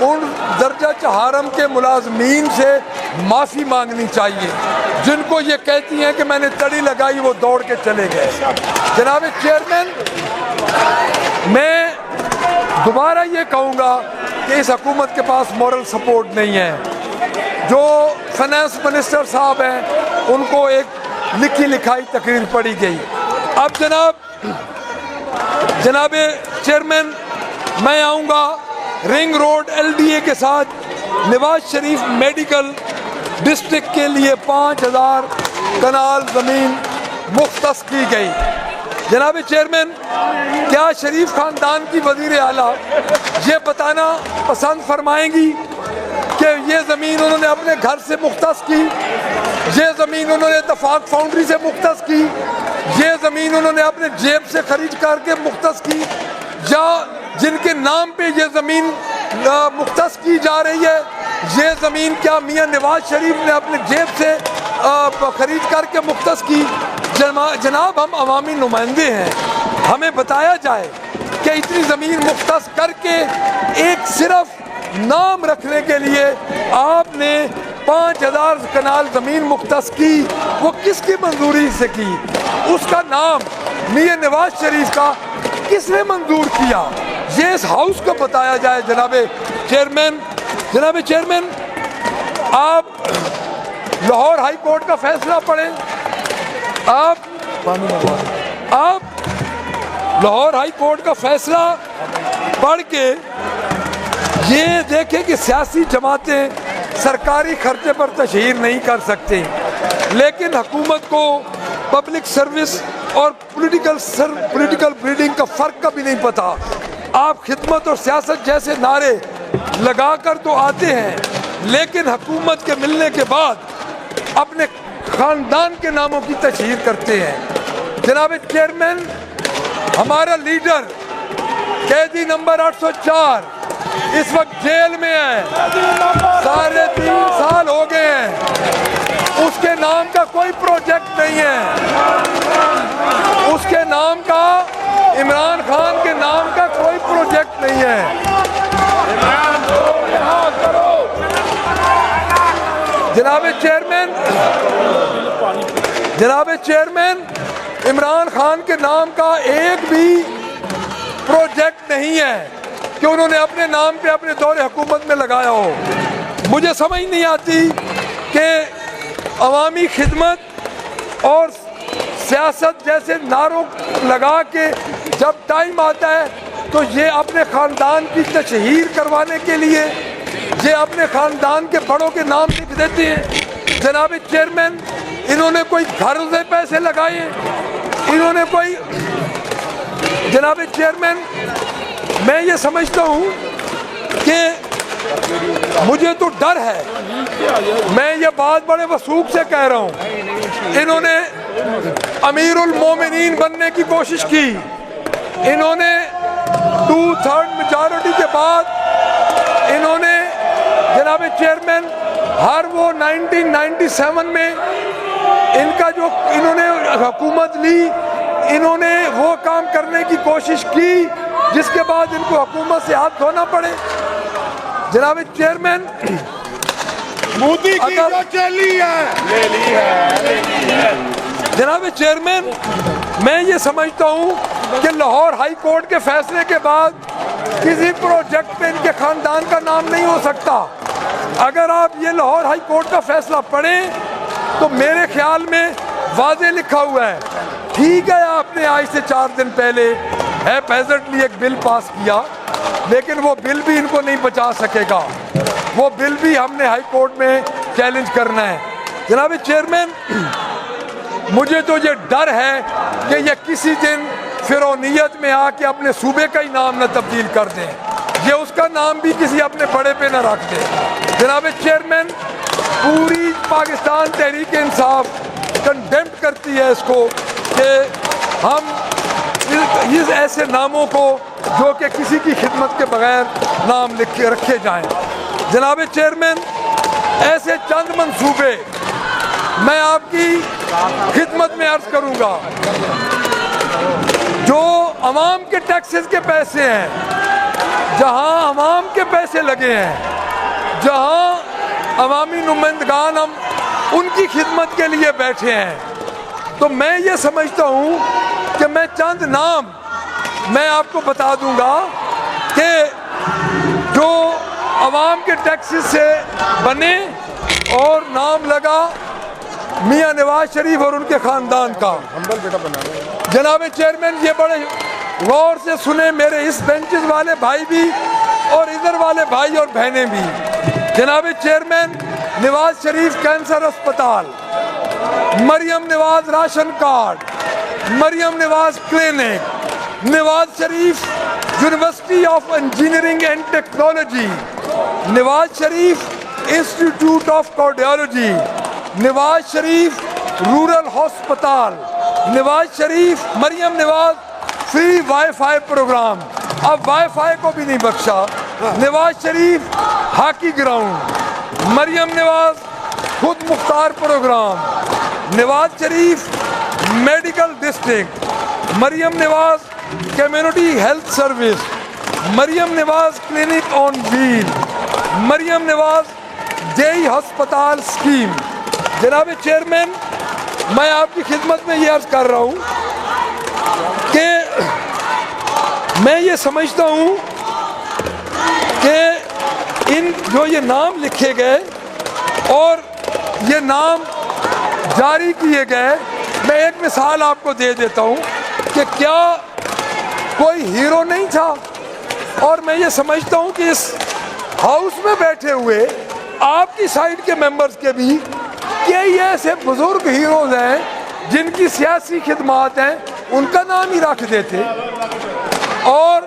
ان درجہ چہارم کے ملازمین سے معافی مانگنی چاہیے جن کو یہ کہتی ہیں کہ میں نے تڑی لگائی، وہ دوڑ کے چلے گئے۔ جناب چیئرمین، میں دوبارہ یہ کہوں گا کہ اس حکومت کے پاس مورل سپورٹ نہیں ہے۔ جو فائنانس منسٹر صاحب ہیں ان کو ایک لکھی لکھائی تقریر پڑھی گئی۔ اب جناب چیئرمین، میں آؤں گا رنگ روڈ LDA کے ساتھ نواز شریف میڈیکل ڈسٹرکٹ کے لیے 5000 کنال زمین مختص کی گئی۔ جناب چیئرمین، کیا شریف خاندان کی وزیر اعلیٰ یہ بتانا پسند فرمائیں گی کہ یہ زمین انہوں نے اپنے گھر سے مختص کی، یہ زمین انہوں نے اتفاق فاؤنڈری سے مختص کی، یہ زمین انہوں نے اپنے جیب سے خرید کر کے مختص کی، یا جن کے نام پہ یہ زمین مختص کی جا رہی ہے یہ زمین کیا میاں نواز شریف نے اپنے جیب سے خرید کر کے مختص کی؟ جناب، ہم عوامی نمائندے ہیں، ہمیں بتایا جائے کہ اتنی زمین مختص کر کے ایک صرف نام رکھنے کے لیے آپ نے 5000 کنال زمین مختص کی، وہ کس کی منظوری سے کی؟ اس کا نام میاں نواز شریف کا کس نے منظور کیا؟ یہ اس ہاؤس کو بتایا جائے۔ جناب چیئرمین، آپ لاہور ہائی کورٹ کا فیصلہ پڑھیں، آپ لاہور ہائی کورٹ کا فیصلہ پڑھ کے یہ دیکھیں کہ سیاسی جماعتیں سرکاری خرچے پر تشہیر نہیں کر سکتے، لیکن حکومت کو پبلک سروس اور پولیٹیکل بریڈنگ کا فرق کا بھی نہیں پتہ۔ آپ خدمت اور سیاست جیسے نعرے لگا کر تو آتے ہیں، لیکن حکومت کے ملنے کے بعد اپنے خاندان کے ناموں کی تشہیر کرتے ہیں۔ جناب چیئرمین، ہمارا لیڈر قیدی نمبر 804 اس وقت جیل میں ہے، 3.5 سال ہو گئے ہیں، اس کے نام کا کوئی پروجیکٹ نہیں ہے، اس کے نام کا، عمران خان کے نام کا کوئی پروجیکٹ نہیں ہے۔ جناب چیئرمین، عمران خان کے نام کا ایک بھی پروجیکٹ نہیں ہے کہ انہوں نے اپنے نام پہ اپنے دور حکومت میں لگایا ہو۔ مجھے سمجھ نہیں آتی کہ عوامی خدمت اور سیاست جیسے نعروں لگا کے جب ٹائم آتا ہے تو یہ اپنے خاندان کی تشہیر کروانے کے لیے یہ اپنے خاندان کے بڑوں کے نام لکھ دیتے ہیں۔ جناب چیئرمین، انہوں نے کوئی گھر سے پیسے لگائے، انہوں نے کوئی، جناب چیئرمین، میں یہ سمجھتا ہوں کہ مجھے تو ڈر ہے، میں یہ بات بڑے وثوق سے کہہ رہا ہوں، انہوں نے امیر المومنین بننے کی کوشش کی، انہوں نے 2/3 میجارٹی کے بعد انہوں نے، جناب چیئرمین، ہر وہ 1997 میں ان کا جو انہوں نے حکومت لی، انہوں نے وہ کام کرنے کی کوشش کی جس کے بعد ان کو حکومت سے ہاتھ دھونا پڑے۔ جناب چیئرمین، مودی کی جو چلی ہے، جناب چیئرمین، میں یہ سمجھتا ہوں کہ لاہور ہائی کورٹ کے فیصلے کے بعد کسی پروجیکٹ پہ ان کے خاندان کا نام نہیں ہو سکتا. اگر آپ یہ لاہور ہائی کورٹ کا فیصلہ پڑھیں تو میرے خیال میں واضح لکھا ہوا ہے. ٹھیک ہے آپ نے آج سے 4 دن پہلے ہیپیزنٹلی ایک بل پاس کیا, لیکن وہ بل بھی ان کو نہیں بچا سکے گا. وہ بل بھی ہم نے ہائی کورٹ میں چیلنج کرنا ہے. جناب چیئرمین, مجھے تو یہ ڈر ہے کہ یہ کسی دن فرعونیت میں آ کے اپنے صوبے کا ہی نام نہ تبدیل کر دیں, یہ اس کا نام بھی کسی اپنے بڑے پہ نہ رکھ دیں. جناب چیئرمین, پوری پاکستان تحریک انصاف کنڈیمڈ کرتی ہے اس کو کہ ہم اس ایسے ناموں کو جو کہ کسی کی خدمت کے بغیر نام لکھ کے رکھے جائیں. جناب چیئرمین, ایسے چند منصوبے میں آپ کی خدمت میں عرض کروں گا جو عوام کے ٹیکسز کے پیسے ہیں, جہاں عوام کے پیسے لگے ہیں, جہاں عوامی نمائندگان ہم ان کی خدمت کے لیے بیٹھے ہیں, تو میں یہ سمجھتا ہوں کہ میں چند نام میں آپ کو بتا دوں گا کہ جو عوام کے ٹیکسز سے بنے اور نام لگا میاں نواز شریف اور ان کے خاندان کا. جناب چیئرمین, یہ بڑے غور سے سنیں میرے اس بینچز والے بھائی بھی اور ادھر والے بھائی اور بہنیں بھی. جناب چیئرمین, نواز شریف کینسر اسپتال, Maryam Nawaz ration card, Maryam Nawaz clinic, Nawaz Sharif university of engineering and technology, Nawaz Sharif institute of cardiology, Nawaz Sharif rural ہسپتال, Nawaz Sharif Maryam Nawaz free wifi programme, اب وائی فائی کو بھی نہیں بخشا, نواز شریف ہاکی گراؤنڈ, مریم نواز خود مختار programme, Nawaz Sharif medical district, Maryam Nawaz community health service, مریم نواز کلینک آن ویل, مریم نواز جے ہسپتال اسکیم. جناب چیئرمین, میں آپ کی خدمت میں یہ عرض کر رہا ہوں کہ میں یہ سمجھتا ہوں کہ ان جو یہ نام لکھے گئے اور یہ نام جاری کیے گئے, میں ایک مثال آپ کو دے دیتا ہوں کہ کیا کوئی ہیرو نہیں تھا. اور میں یہ سمجھتا ہوں کہ اس ہاؤس میں بیٹھے ہوئے آپ کی سائڈ کے ممبرز کے بھی کئی ایسے بزرگ ہیروز ہیں جن کی سیاسی خدمات ہیں, ان کا نام ہی رکھ دیتے. اور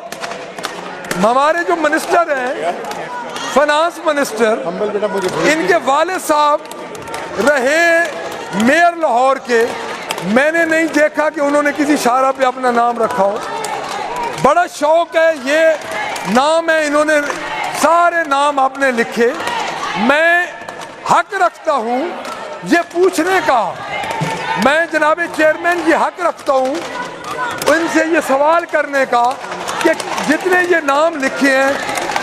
ہمارے جو منسٹر ہیں, فنانس منسٹر, ان کے والد صاحب رہے میئر لاہور کے, میں نے نہیں دیکھا کہ انہوں نے کسی شاہراہ پہ اپنا نام رکھا ہو. بڑا شوق ہے, یہ نام ہے, انہوں نے سارے نام آپ نے لکھے. میں حق رکھتا ہوں یہ پوچھنے کا, میں جناب چیئرمین یہ حق رکھتا ہوں ان سے یہ سوال کرنے کا کہ جتنے یہ نام لکھے ہیں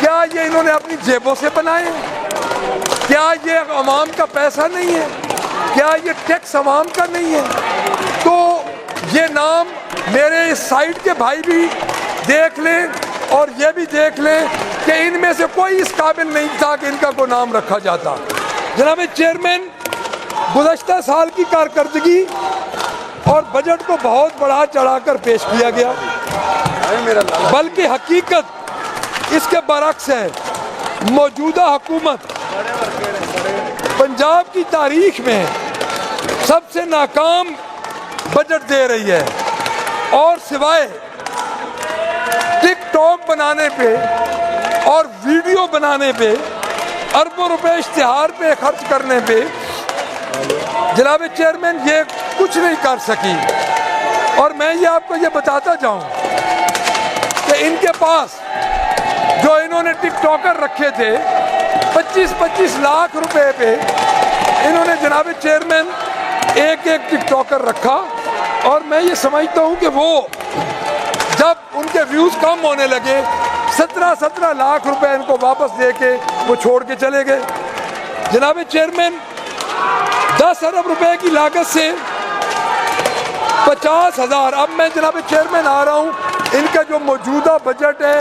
کیا یہ انہوں نے اپنی جیبوں سے بنائے ہیں؟ کیا یہ عوام کا پیسہ نہیں ہے؟ کیا یہ ٹیکس عوام کا نہیں ہے؟ تو یہ نام میرے اس سائڈ کے بھائی بھی دیکھ لیں اور یہ بھی دیکھ لیں کہ ان میں سے کوئی اس قابل نہیں تھا کہ ان کا کوئی نام رکھا جاتا. جناب چیئرمین, گزشتہ سال کی کارکردگی اور بجٹ کو بہت بڑھا چڑھا کر پیش کیا گیا, بلکہ حقیقت اس کے برعکس ہے. موجودہ حکومت پنجاب کی تاریخ میں سب سے ناکام بجٹ دے رہی ہے, اور سوائے ٹک ٹاک بنانے پہ اور ویڈیو بنانے پہ, اربوں روپے اشتہار پہ خرچ کرنے پہ, جناب چیئرمین یہ کچھ نہیں کر سکی. اور میں یہ آپ کو یہ بتاتا جاؤں کہ ان کے پاس جو انہوں نے ٹک ٹاکر رکھے تھے 25-25 لاکھ روپے پہ, انہوں نے جناب چیئرمین ایک ٹک ٹاکر رکھا. اور میں یہ سمجھتا ہوں کہ وہ جب ان کے ویوز کم ہونے لگے 17 لاکھ روپے ان کو واپس دے کے وہ چھوڑ کے چلے گئے. جناب چیئرمین, 10 ارب روپے کی لاگت سے 50,000, اب میں جناب چیئرمین آ رہا ہوں, ان کا جو موجودہ بجٹ ہے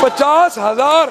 50,000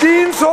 300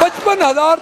55,000